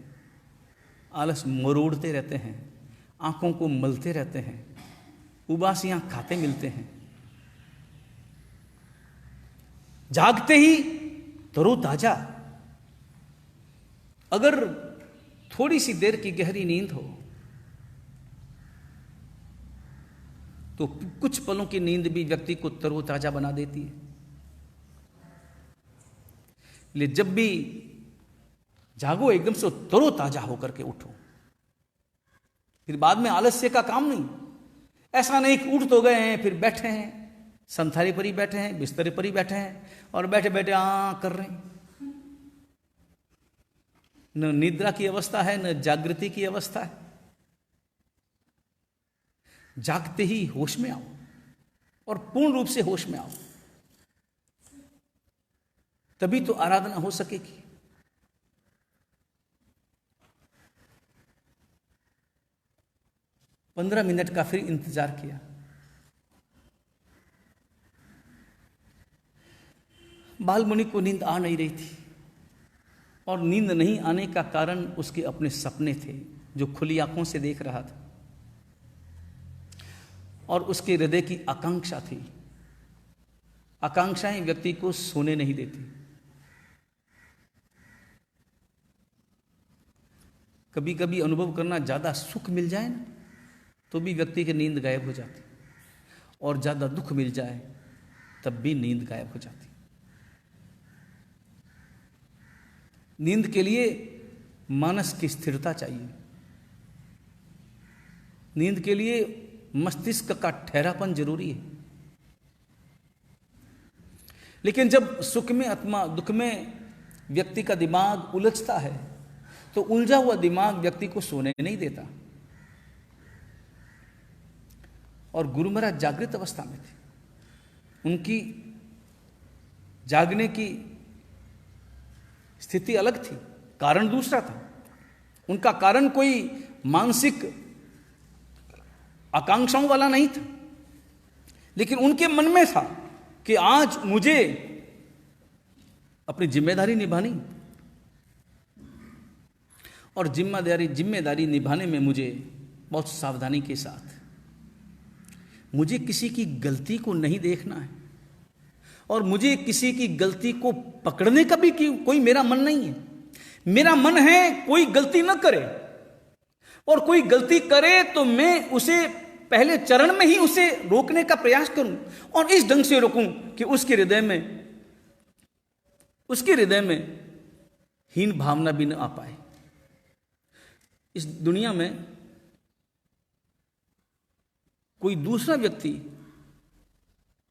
Speaker 1: आलस मरोड़ते रहते हैं, आंखों को मलते रहते हैं, उबासियां खाते मिलते हैं। जागते ही तरोताजा। अगर थोड़ी सी देर की गहरी नींद हो तो कुछ पलों की नींद भी व्यक्ति को तरोताजा बना देती है। इसलिए जब भी जागो एकदम से तरोताजा होकर के उठो, फिर बाद में आलस्य का काम नहीं। ऐसा नहीं कि उठ तो गए हैं फिर बैठे हैं, संथारी पर ही बैठे हैं, बिस्तरे पर ही बैठे हैं और बैठे बैठे कर रहे हैं। न निद्रा की अवस्था है न जागृति की अवस्था है। जागते ही होश में आओ और पूर्ण रूप से होश में आओ, तभी तो आराधना हो सकेगी। पंद्रह मिनट का फिर इंतजार किया, बालमुनि को नींद आ नहीं रही थी, और नींद नहीं आने का कारण उसके अपने सपने थे जो खुली आंखों से देख रहा था, और उसके हृदय की आकांक्षा थी। आकांक्षाएं व्यक्ति को सोने नहीं देती। कभी कभी अनुभव करना, ज्यादा सुख मिल जाए ना तो भी व्यक्ति की नींद गायब हो जाती, और ज्यादा दुख मिल जाए तब भी नींद गायब हो जाती। नींद के लिए मानस की स्थिरता चाहिए, नींद के लिए मस्तिष्क का ठहरापन जरूरी है। लेकिन जब सुख में अथवा दुख में व्यक्ति का दिमाग उलझता है तो उलझा हुआ दिमाग व्यक्ति को सोने नहीं देता। और गुरु महाराज जागृत अवस्था में थे, उनकी जागने की स्थिति अलग थी, कारण दूसरा था। उनका कारण कोई मानसिक आकांक्षाओं वाला नहीं था, लेकिन उनके मन में था कि आज मुझे अपनी जिम्मेदारी निभानी, और जिम्मेदारी निभाने में मुझे बहुत सावधानी के साथ, मुझे किसी की गलती को नहीं देखना है, और मुझे किसी की गलती को पकड़ने का भी कोई मेरा मन नहीं है। मेरा मन है कोई गलती न करे, और कोई गलती करे तो मैं उसे पहले चरण में ही उसे रोकने का प्रयास करूं, और इस ढंग से रोकूं कि उसके हृदय में हीन भावना भी न आ पाए। इस दुनिया में कोई दूसरा व्यक्ति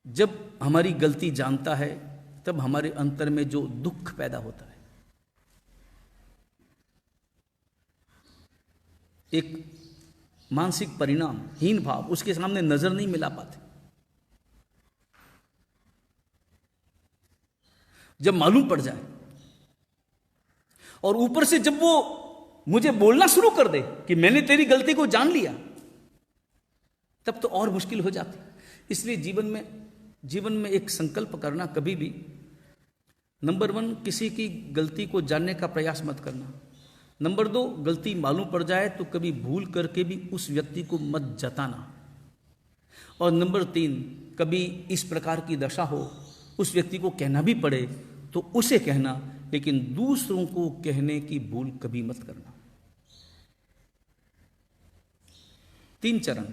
Speaker 1: जब हमारी गलती जानता है तब हमारे अंतर में जो दुख पैदा होता है, एक मानसिक परिणाम, हीन भाव, उसके सामने नजर नहीं मिला पाते। जब मालूम पड़ जाए और ऊपर से जब वो मुझे बोलना शुरू कर दे कि मैंने तेरी गलती को जान लिया, तब तो और मुश्किल हो जाती। इसलिए जीवन में एक संकल्प करना, कभी भी नंबर 1 किसी की गलती को जानने का प्रयास मत करना। नंबर 2, गलती मालूम पड़ जाए तो कभी भूल करके भी उस व्यक्ति को मत जताना। और नंबर 3, कभी इस प्रकार की दशा हो, उस व्यक्ति को कहना भी पड़े तो उसे कहना, लेकिन दूसरों को कहने की भूल कभी मत करना। 3 चरण।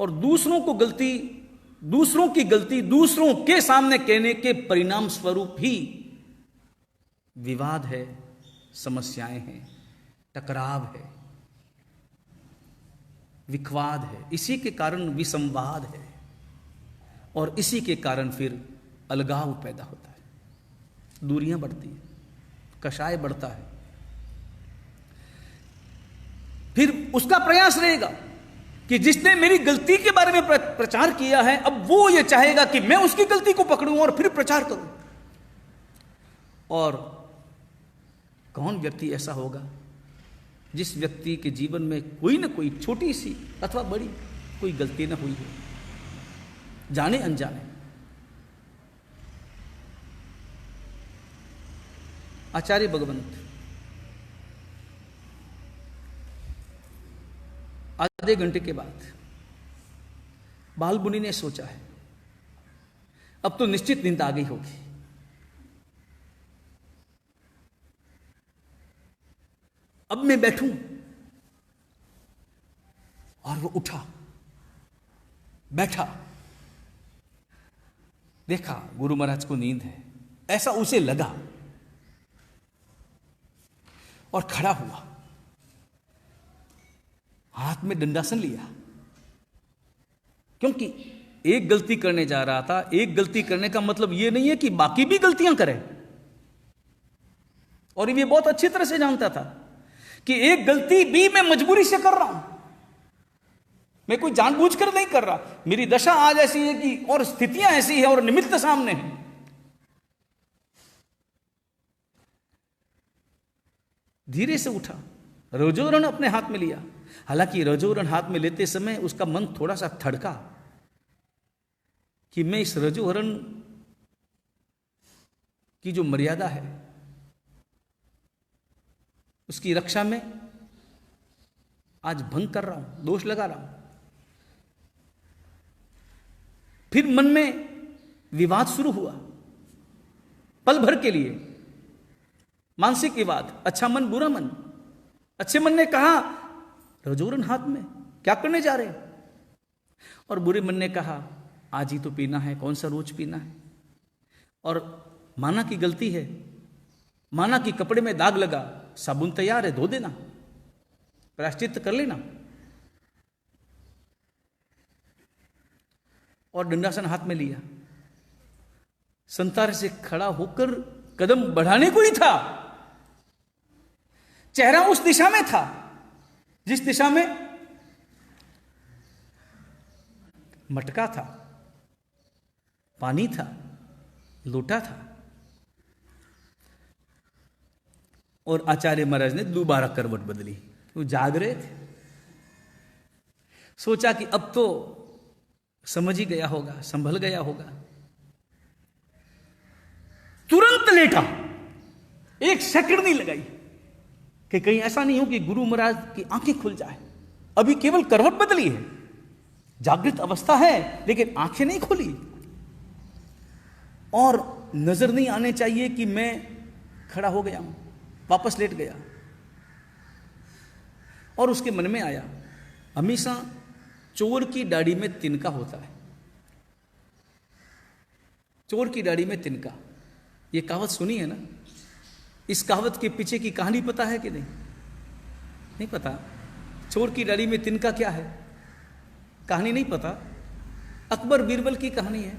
Speaker 1: और दूसरों की गलती दूसरों के सामने कहने के परिणाम स्वरूप ही विवाद है, समस्याएं हैं, टकराव है, विखवाद है, इसी के कारण विसंवाद है, और इसी के कारण फिर अलगाव पैदा होता है, दूरियां बढ़ती हैं, कषाय बढ़ता है। फिर उसका प्रयास रहेगा कि जिसने मेरी गलती के बारे में प्रचार किया है, अब वो ये चाहेगा कि मैं उसकी गलती को पकड़ूं और फिर प्रचार करूं। और कौन व्यक्ति ऐसा होगा जिस व्यक्ति के जीवन में कोई ना कोई छोटी सी अथवा बड़ी कोई गलती ना हुई हो, जाने अनजाने। आचार्य भगवंत आधे घंटे के बाद बाल मुनि ने सोचा है, अब तो निश्चित नींद आ गई होगी। अब मैं बैठूं। और वो उठा, बैठा, देखा गुरु महाराज को नींद है, ऐसा उसे लगा, और खड़ा हुआ, हाथ में दंडासन लिया, क्योंकि एक गलती करने जा रहा था। एक गलती करने का मतलब यह नहीं है कि बाकी भी गलतियां करें, और ये बहुत अच्छी तरह से जानता था कि एक गलती भी मैं मजबूरी से कर रहा हूं, मैं कोई जानबूझकर नहीं कर रहा। मेरी दशा आज ऐसी है कि, और स्थितियां ऐसी है, और निमित्त सामने है। धीरे से उठा, रजोरण अपने हाथ में लिया। हालांकि रजोरण हाथ में लेते समय उसका मन थोड़ा सा थड़का कि मैं इस रजोहरण की जो मर्यादा है उसकी रक्षा में आज भंग कर रहा हूं, दोष लगा रहा हूं। फिर मन में विवाद शुरू हुआ, पल भर के लिए मानसिक विवाद, अच्छा मन बुरा मन। अच्छे मन ने कहा रजोरन हाथ में क्या करने जा रहे हैं, और बुरे मन ने कहा आज ही तो पीना है, कौन सा रोज पीना है। और माना की गलती है, माना कि कपड़े में दाग लगा, साबुन तैयार है, धो देना, प्रायश्चित कर लेना। और दंडासन हाथ में लिया, संतार से खड़ा होकर कदम बढ़ाने को ही था। चेहरा उस दिशा में था जिस दिशा में मटका था, पानी था, लोटा था। और आचार्य महाराज ने दोबारा करवट बदली, वो जाग रहे थे। सोचा कि अब तो समझ ही गया होगा, संभल गया होगा। तुरंत लेटा, एक सेकंड नहीं लगाई कि कहीं ऐसा नहीं हो कि गुरु महाराज की आंखें खुल जाए। अभी केवल करवट बदली है, जागृत अवस्था है, लेकिन आंखें नहीं खुली। और नजर नहीं आने चाहिए कि मैं खड़ा हो गया हूं, वापस लेट गया। और उसके मन में आया, हमेशा चोर की दाढ़ी में तिनका होता है, चोर की दाढ़ी में तिनका। ये कहावत सुनी है ना? इस कहावत के पीछे की कहानी पता है कि नहीं? नहीं पता। चोर की दाढ़ी में तिनका क्या है, कहानी नहीं पता। अकबर बीरबल की कहानी है।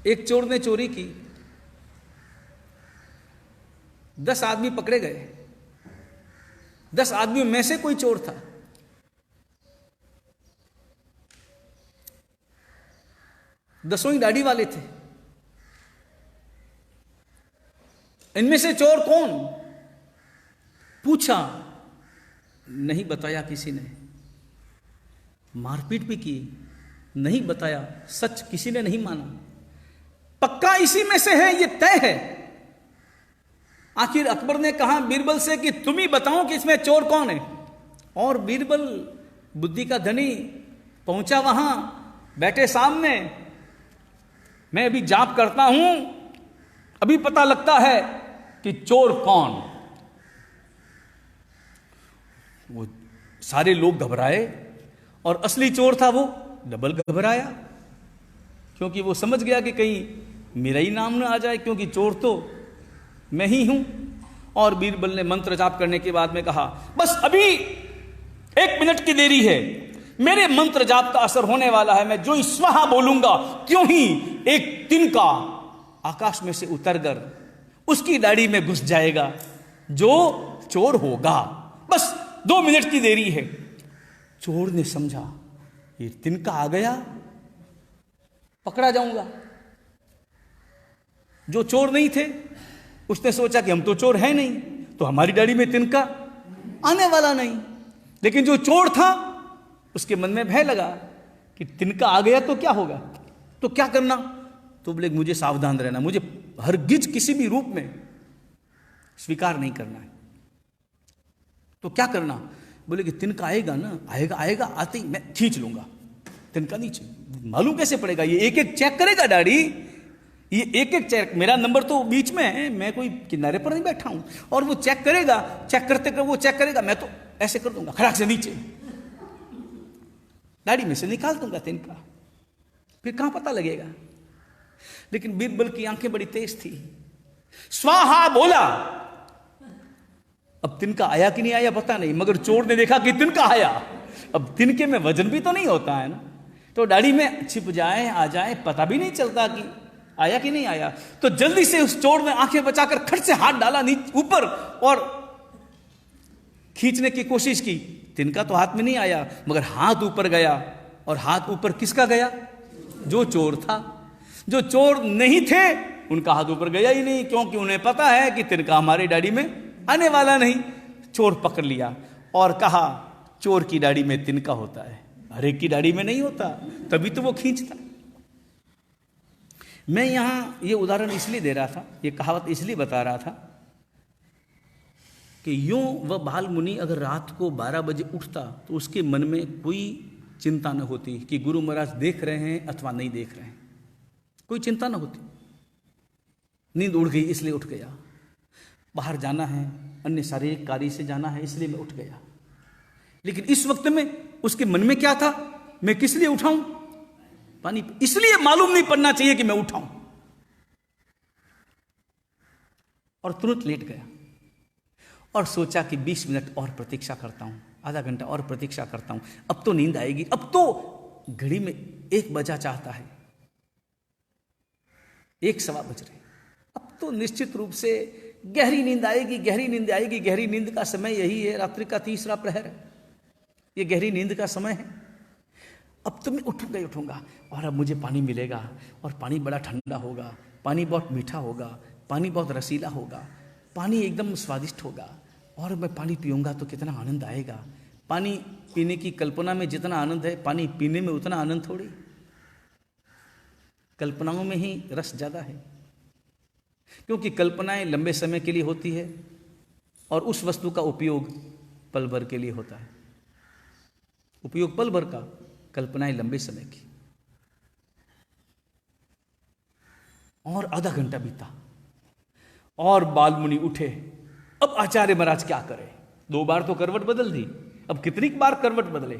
Speaker 1: एक चोर ने चोरी की, 10 आदमी पकड़े गए। 10 आदमियों में से कोई चोर था। दसों ही दाढ़ी वाले थे। इनमें से चोर कौन? पूछा, नहीं बताया किसी ने। मारपीट भी की, नहीं बताया। सच किसी ने नहीं माना। पक्का इसी में से है, ये तय है। आखिर अकबर ने कहा बीरबल से कि तुम ही बताओ कि इसमें चोर कौन है। और बीरबल बुद्धि का धनी पहुंचा वहां, बैठे सामने। मैं अभी जाप करता हूं, अभी पता लगता है कि चोर कौन। वो सारे लोग घबराए और असली चोर था वो डबल घबराया, क्योंकि वो समझ गया कि कहीं मेरा ही नाम न आ जाए, क्योंकि चोर तो मैं ही हूं। और बीरबल ने मंत्र जाप करने के बाद में कहा, बस अभी 1 मिनट की देरी है, मेरे मंत्र जाप का असर होने वाला है। मैं जो ही स्वाहा बोलूंगा, त्यों ही एक तिनका आकाश में से उतरकर उसकी दाढ़ी में घुस जाएगा, जो चोर होगा। बस 2 मिनट की देरी है। चोर ने समझा ये तिनका आ गया, पकड़ा जाऊंगा। जो चोर नहीं थे उसने सोचा कि हम तो चोर हैं नहीं, तो हमारी दाढ़ी में तिनका आने वाला नहीं। लेकिन जो चोर था उसके मन में भय लगा कि तिनका आ गया तो क्या होगा, तो क्या करना। तो बोले मुझे सावधान रहना, मुझे हरगिज किसी भी रूप में स्वीकार नहीं करना है। तो क्या करना? बोले कि तिनका आएगा ना, आएगा आएगा, आते ही मैं खींच लूंगा। तिनका नहीं मालूम कैसे पड़ेगा, ये एक एक चेक करेगा दाढ़ी, ये एक एक चेक। मेरा नंबर तो बीच में है, मैं कोई किनारे पर नहीं बैठा हूं। और वो चेक करेगा, चेक करते कर वो चेक करेगा, मैं तो ऐसे कर दूंगा, खड़ाक से नीचे दाढ़ी में से निकाल दूंगा तिनका, फिर कहां पता लगेगा। लेकिन बीरबल की आंखें बड़ी तेज थी। स्वाहा बोला, अब तिनका आया कि नहीं आया पता नहीं, मगर चोर ने देखा कि तिनका आया। अब तिनके में वजन भी तो नहीं होता है ना, तो दाढ़ी में छिप जाए आ जाए पता भी नहीं चलता कि आया कि नहीं आया। तो जल्दी से उस चोर ने आंखें बचाकर खट से हाथ डाला नीचे ऊपर और खींचने की कोशिश की। तिनका तो हाथ में नहीं आया, मगर हाथ ऊपर गया। और हाथ ऊपर किसका गया? जो चोर था। जो चोर नहीं थे उनका हाथ ऊपर गया ही नहीं, क्योंकि उन्हें पता है कि तिनका हमारी दाढ़ी में आने वाला नहीं। चोर पकड़ लिया और कहा चोर की दाढ़ी में तिनका होता है, हर एक की दाढ़ी में नहीं होता, तभी तो वो खींचता। मैं यहां ये उदाहरण इसलिए दे रहा था, ये कहावत इसलिए बता रहा था कि यूं वह बाल मुनि अगर रात को 12 बजे उठता तो उसके मन में कोई चिंता न होती कि गुरु महाराज देख रहे हैं अथवा नहीं देख रहे हैं, कोई चिंता न होती। नींद उड़ गई इसलिए उठ गया, बाहर जाना है, अन्य शारीरिक कार्य से जाना है इसलिए मैं उठ गया। लेकिन इस वक्त में उसके मन में क्या था? मैं किस लिए उठाऊं? पानी, इसलिए मालूम नहीं पड़ना चाहिए कि मैं उठाऊं। और तुरंत लेट गया और सोचा कि 20 मिनट और प्रतीक्षा करता हूं, आधा घंटा और प्रतीक्षा करता हूं, अब तो नींद आएगी। अब तो घड़ी में 1 बजा चाहता है, 1 सवा बज रहे, अब तो निश्चित रूप से गहरी नींद आएगी, गहरी नींद आएगी। गहरी नींद का समय यही है, रात्रि का 3रा प्रहर है, ये गहरी नींद का समय है। अब तो मैं उठूंगा ही उठूंगा और अब मुझे पानी मिलेगा और पानी बड़ा ठंडा होगा, पानी बहुत मीठा होगा, पानी बहुत रसीला होगा, पानी एकदम स्वादिष्ट होगा और मैं पानी पीऊंगा तो कितना आनंद आएगा। पानी पीने की कल्पना में जितना आनंद है, पानी पीने में उतना आनंद थोड़ी। कल्पनाओं में ही रस ज्यादा है, क्योंकि कल्पनाएं लंबे समय के लिए होती है और उस वस्तु का उपयोग पल भर के लिए होता है। उपयोग पल भर का, कल्पनाएं लंबे समय की। और आधा घंटा बीता, और बालमुनि उठे। अब आचार्य महाराज क्या करें, 2 बार तो करवट बदल दी, अब कितनी बार करवट बदले।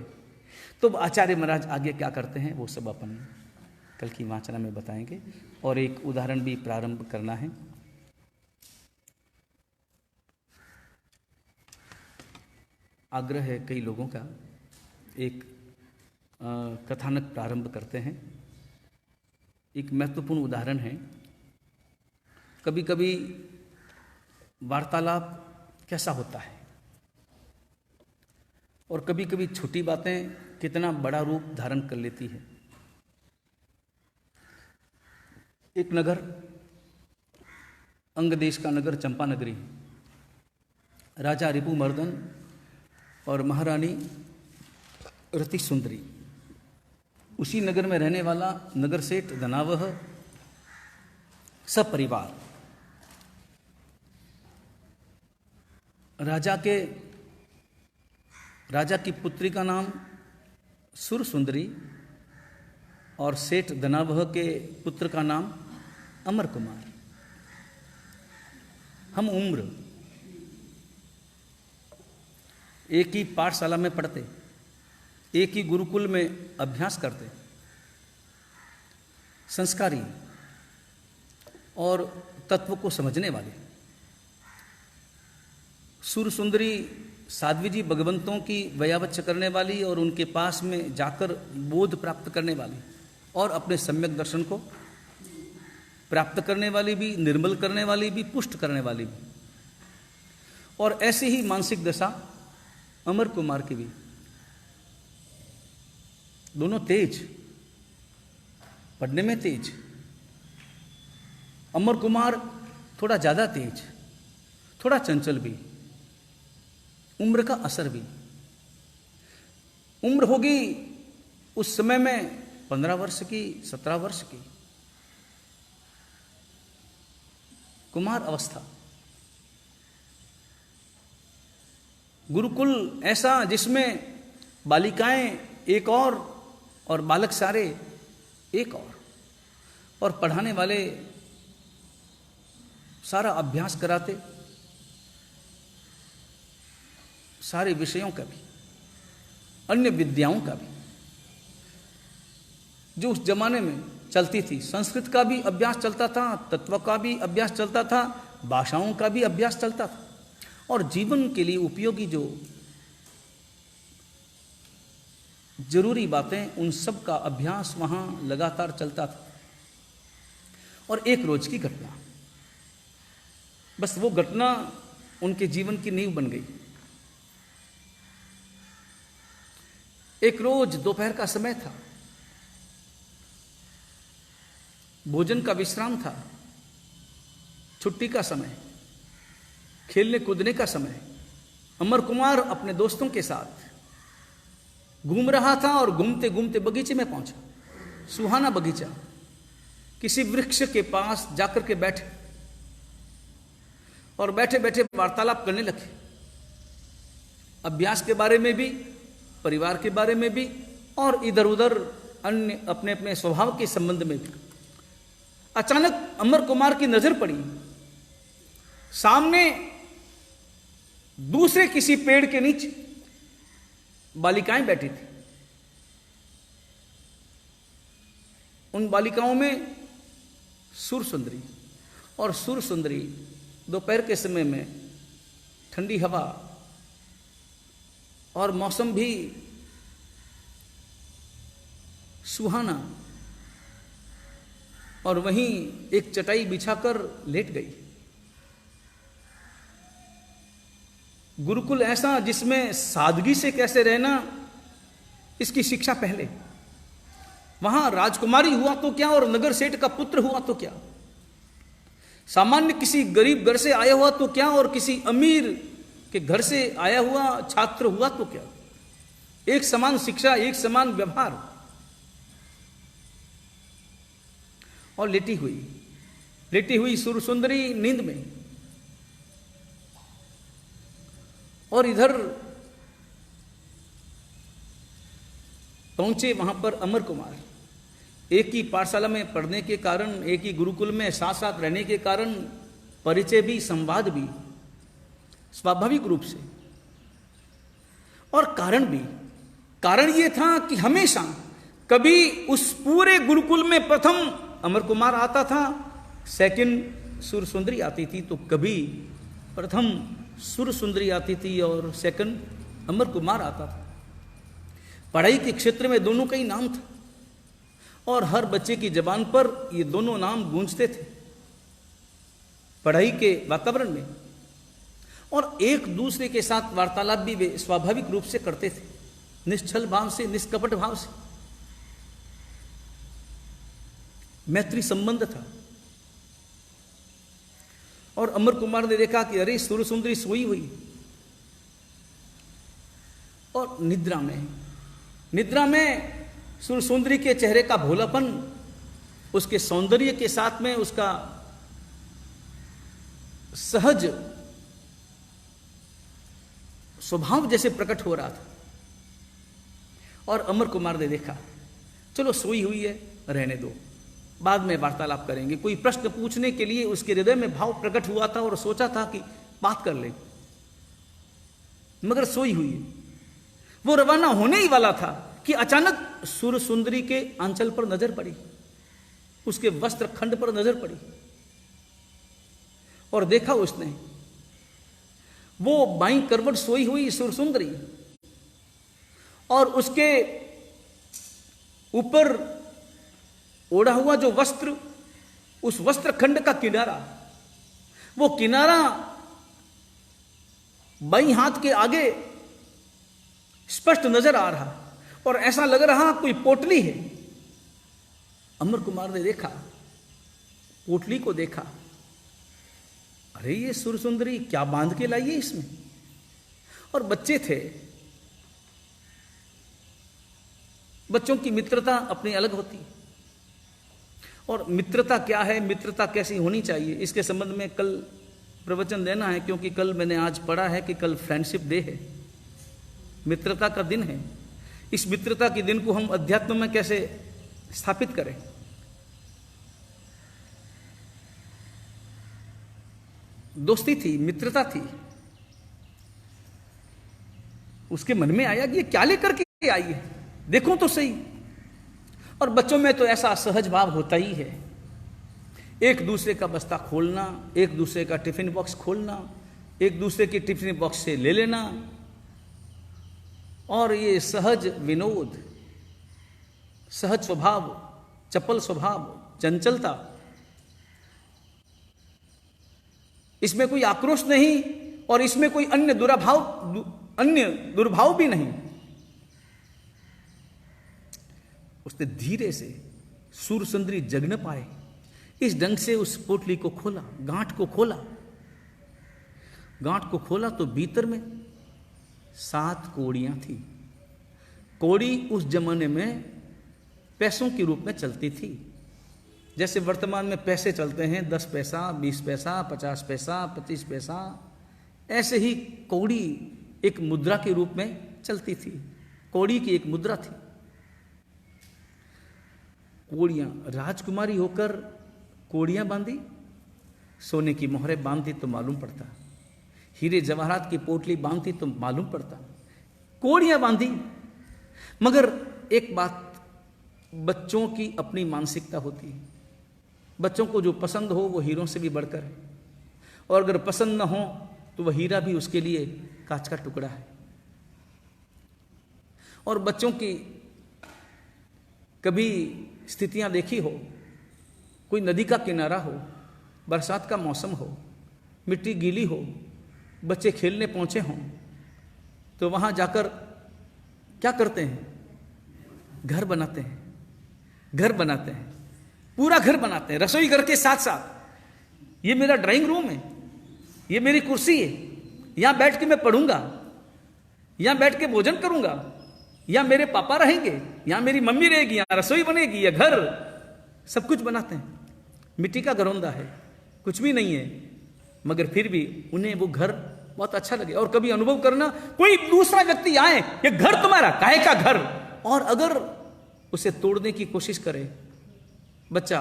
Speaker 1: तो आचार्य महाराज आगे क्या करते हैं वो सब अपन कल की वाचना में बताएंगे, और एक उदाहरण भी प्रारंभ करना है। आग्रह है कई लोगों का, एक कथानक प्रारंभ करते हैं। एक महत्वपूर्ण उदाहरण है। कभी कभी वार्तालाप कैसा होता है, और कभी कभी छोटी बातें कितना बड़ा रूप धारण कर लेती है। एक नगर, अंग देश का नगर चंपा नगरी, राजा रिपुमर्दन और महारानी रति सुंदरी, उसी नगर में रहने वाला नगर सेठ धनावह सब परिवार। राजा की पुत्री का नाम सुर सुंदरी और सेठ धनावह के पुत्र का नाम अमर कुमार। हम उम्र एक ही पाठशाला में पढ़ते, एक ही गुरुकुल में अभ्यास करते, संस्कारी और तत्व को समझने वाले। सुर सुंदरी साध्वी जी भगवंतों की व्यावच्छ करने वाली और उनके पास में जाकर बोध प्राप्त करने वाली, और अपने सम्यक दर्शन को प्राप्त करने वाली भी, निर्मल करने वाली भी, पुष्ट करने वाली भी। और ऐसी ही मानसिक दशा अमर कुमार की भी। दोनों तेज, पढ़ने में तेज। अमर कुमार थोड़ा ज्यादा तेज, थोड़ा चंचल भी, उम्र का असर भी। उम्र होगी उस समय में 15 वर्ष की, 17 वर्ष की। कुमार अवस्था। गुरुकुल ऐसा जिसमें बालिकाएं एक और बालक सारे एक और पढ़ाने वाले सारा अभ्यास कराते, सारे विषयों का भी, अन्य विद्याओं का भी, जो उस जमाने में चलती थी। संस्कृत का भी अभ्यास चलता था, तत्व का भी अभ्यास चलता था, भाषाओं का भी अभ्यास चलता था, और जीवन के लिए उपयोगी जो जरूरी बातें, उन सब का अभ्यास वहां लगातार चलता था। और एक रोज की घटना, बस वो घटना उनके जीवन की नींव बन गई। एक रोज दोपहर का समय था, भोजन का विश्राम था, छुट्टी का समय, खेलने कूदने का समय। अमर कुमार अपने दोस्तों के साथ घूम रहा था और घूमते घूमते बगीचे में पहुंचा। सुहाना बगीचा। किसी वृक्ष के पास जाकर के बैठे और बैठे बैठे वार्तालाप करने लगे, अभ्यास के बारे में भी, परिवार के बारे में भी, और इधर उधर अन्य अपने अपने स्वभाव के संबंध में भी। अचानक अमर कुमार की नजर पड़ी, सामने दूसरे किसी पेड़ के नीचे बालिकाएं बैठी थी। उन बालिकाओं में सुर सुंदरी, और सुर सुंदरी दोपहर के समय में ठंडी हवा और मौसम भी सुहाना, और वहीं एक चटाई बिछाकर लेट गई। गुरुकुल ऐसा जिसमें सादगी से कैसे रहना, इसकी शिक्षा पहले। वहां राजकुमारी हुआ तो क्या और नगर सेठ का पुत्र हुआ तो क्या, सामान्य किसी गरीब घर से आया हुआ तो क्या और किसी अमीर के घर से आया हुआ छात्र हुआ तो क्या, एक समान शिक्षा, एक समान व्यवहार। और लेटी हुई सुर सुंदरी नींद में, और इधर पहुंचे वहां पर अमर कुमार। एक ही पाठशाला में पढ़ने के कारण, एक ही गुरुकुल में साथ साथ रहने के कारण परिचय भी, संवाद भी, स्वाभाविक रूप से। और कारण भी, कारण ये था कि हमेशा कभी उस पूरे गुरुकुल में प्रथम अमर कुमार आता था, सेकंड सुरसुंदरी आती थी, तो कभी प्रथम सुरसुंदरी आती थी और सेकंड अमर कुमार आता था। पढ़ाई के क्षेत्र में दोनों का ही नाम था और हर बच्चे की जबान पर ये दोनों नाम गूंजते थे पढ़ाई के वातावरण में। और एक दूसरे के साथ वार्तालाप भी वे स्वाभाविक रूप से करते थे, निश्चल भाव से, निष्कपट भाव से। मैत्री संबंध था। और अमर कुमार ने देखा कि अरे सुरसुंदरी सोई हुई, और निद्रा में सुरसुंदरी के चेहरे का भोलापन, उसके सौंदर्य के साथ में उसका सहज स्वभाव जैसे प्रकट हो रहा था। और अमर कुमार ने देखा, चलो सोई हुई है, रहने दो, बाद में वार्तालाप करेंगे। कोई प्रश्न पूछने के लिए उसके हृदय में भाव प्रकट हुआ था और सोचा था कि बात कर ले, मगर सोई हुई है। वो रवाना होने ही वाला था कि अचानक सुरसुंदरी के आंचल पर नजर पड़ी, उसके वस्त्र खंड पर नजर पड़ी, और देखा उसने वो बाईं करवट सोई हुई सुरसुंदरी, और उसके ऊपर ओढ़ा हुआ जो वस्त्र, उस वस्त्र खंड का किनारा, वो किनारा बाईं हाथ के आगे स्पष्ट नजर आ रहा, और ऐसा लग रहा कोई पोटली है। अमर कुमार ने देखा, पोटली को देखा, अरे ये सुरसुंदरी क्या बांध के लाई है इसमें। और बच्चे थे, बच्चों की मित्रता अपनी अलग होती है। और मित्रता क्या है, मित्रता कैसी होनी चाहिए, इसके संबंध में कल प्रवचन देना है, क्योंकि कल मैंने आज पढ़ा है कि कल फ्रेंडशिप डे है, मित्रता का दिन है। इस मित्रता के दिन को हम अध्यात्म में कैसे स्थापित करें। दोस्ती थी, मित्रता थी, उसके मन में आया कि ये क्या लेकर के आई है, देखो तो सही। और बच्चों में तो ऐसा सहज भाव होता ही है, एक दूसरे का बस्ता खोलना, एक दूसरे का टिफिन बॉक्स खोलना, एक दूसरे के टिफिन बॉक्स से ले लेना, और ये सहज विनोद, सहज स्वभाव, चपल स्वभाव, चंचलता, इसमें कोई आक्रोश नहीं और इसमें कोई अन्य दुर्भाव भी नहीं। उसने धीरे से, सुरसुंदरी जग न पाए इस ढंग से उस पोटली को खोला, गांठ को खोला। गांठ को खोला तो भीतर में 7 कौड़ियां थी। कौड़ी उस जमाने में पैसों के रूप में चलती थी, जैसे वर्तमान में पैसे चलते हैं, 10 पैसा, 20 पैसा, 50 पैसा, 25 पैसा, ऐसे ही कौड़ी एक मुद्रा के रूप में चलती थी। कौड़ी की एक मुद्रा थी। कौड़ियां, राजकुमारी होकर कौड़ियां बांधी, सोने की मोहरें बांधती तो मालूम पड़ता, हीरे जवाहरात की पोटली बांधती तो मालूम पड़ता, कौड़ियां बांधी। मगर एक बात, बच्चों की अपनी मानसिकता होती है। बच्चों को जो पसंद हो वो हीरों से भी बढ़कर है, और अगर पसंद न हो तो वह हीरा भी उसके लिए कांच का टुकड़ा है। और बच्चों की कभी स्थितियां देखी हो, कोई नदी का किनारा हो, बरसात का मौसम हो, मिट्टी गीली हो, बच्चे खेलने पहुंचे हों, तो वहां जाकर क्या करते हैं, घर बनाते हैं, घर बनाते हैं, पूरा घर बनाते हैं, रसोई घर के साथ साथ। ये मेरा ड्राइंग रूम है, ये मेरी कुर्सी है, यहां बैठ के मैं पढ़ूंगा, यहां बैठ के भोजन करूंगा, यहां मेरे पापा रहेंगे, यहां मेरी मम्मी रहेगी, यहां रसोई बनेगी, यह घर, सब कुछ बनाते हैं। मिट्टी का घरौंदा है, कुछ भी नहीं है, मगर फिर भी उन्हें वो घर बहुत अच्छा लगे। और कभी अनुभव करना, कोई दूसरा व्यक्ति आए, ये घर तुम्हारा, काहे का घर, और अगर उसे तोड़ने की कोशिश करे, बच्चा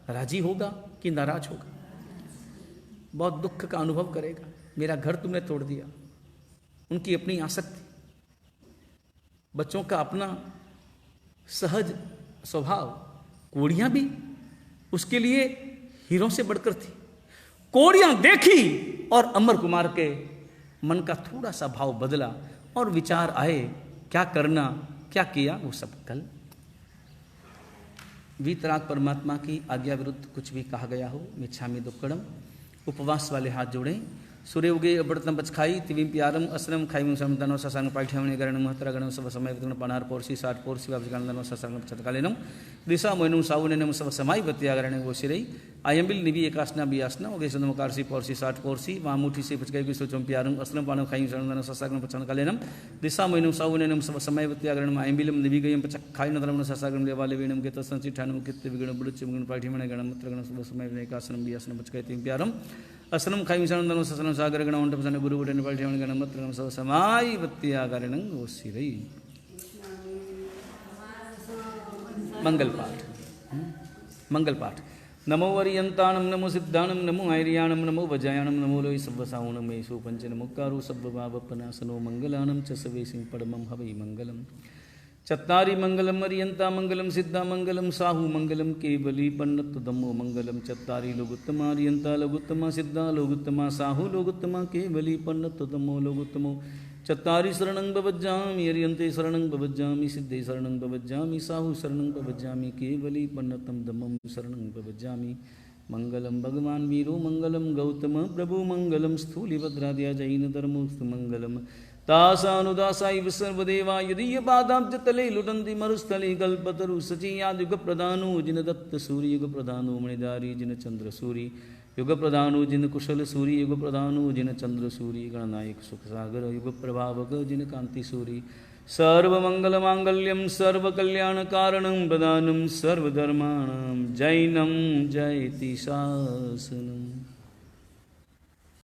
Speaker 1: राजी होगा कि नाराज होगा। बहुत दुख का अनुभव करेगा, मेरा घर तुमने तोड़ दिया। उनकी अपनी आसक्ति, बच्चों का अपना सहज स्वभाव। कोड़ियां भी उसके लिए हीरों से बढ़कर थी। कोड़ियां देखी और अमर कुमार के मन का थोड़ा सा भाव बदला और विचार आए क्या करना, क्या किया वो सब कल। वीतराग परमात्मा की आज्ञा विरुद्ध कुछ भी कहा गया हो, मिच्छामि दुक्कड़म। उपवास वाले हाथ जोड़ें। सूर्य उगे अबड़तम बचखाई तिविम प्यारम असरम खाई समदनो ससांग पाठ्यमणि गरण महतर गण सब समय वितरण पनार पोर्सी साठ पोर्सी वापसगणदनो ससांग चतकालेनम दिशा मोइनुम साउनेनम सब समाई बत्यागरण वो सिरई आयंबिल निबी एकासना बियासना ओगे सदम कारसी पोर्सी साठ पोर्सी वामुठी से पचकाई विसोचम प्यारम असरम पानो खाई समदनो ससांग पचनकालेनम दिशा मोइनुम साउनेनम सब समय बत्यागरण आयंबिलम निबी गयम पचखाई नदरम ससांग लेवाले वेणम के तसंचि ठानम कित्ते विगण बुड़च गण पाठ्यमणि गण महतर गण सब समय एकासनम बियासना पचकाई तिविम प्यारम असनम खाई सनंदन ससनम सागर गण उंट पसन गुरु गुडन पाठ्यमणि गण महतर गण सब समाई बत्यागरण वो सिरई। मंगल पाठ। मंगल पाठ। नमो वरियंताणम नमो सिद्धाणम नमो आयर्याणम नमो वजायाणम नमो लोई सव्वसावणम मेषु पंच नमोकारो सब्बभावपनासनो मंगलानम च सवेसिं परमं हवै मंगलम। चत्तारि मंगलम अरियंता मंगलम सिद्धा मंगलम साहू मंगलम केवली पन्नतुदमो मंगलम। चत्तारि लोगुत्तमा अरियंता लोगुत्तमा सिद्धा लोगुत्तमा साहू लोगुत्तमा केवली पन्नतुदमो लोगुत्तमो। चत्तारि शरणं भवज्जामि अरियन्ते शरणं भवज्जामि सिद्धे शरणं भवज्जामि साहू शरणं भवज्जामि केवली पन्नतं दमं शरणं भवज्जामि। मंगलम भगवान वीरो मंगलम गौतम प्रभु मंगलम स्थूलिभद्राद्या जैन धर्मोस्तु मंगलम। तासानुदासाइव सर्वदेवा यदीय पादाब्जतले लुटन्ति मरुस्थले कल्पतरु सचीयाद युग प्रधानो जिन दत्त सूर्य युग प्रधानो मणिधारी जिन चंद्र सूर्य युग प्रधानो जिन कुशल सूर्य युग प्रधानो जिन चंद्र सूर्य गणनायक सुख सागर युग प्रभावक जिन कांति सूर्य। सर्वमंगल मांगल्यम सर्वकल्याण कारणं प्रदानं सर्वधर्माणां जैनं जयति शासनम्।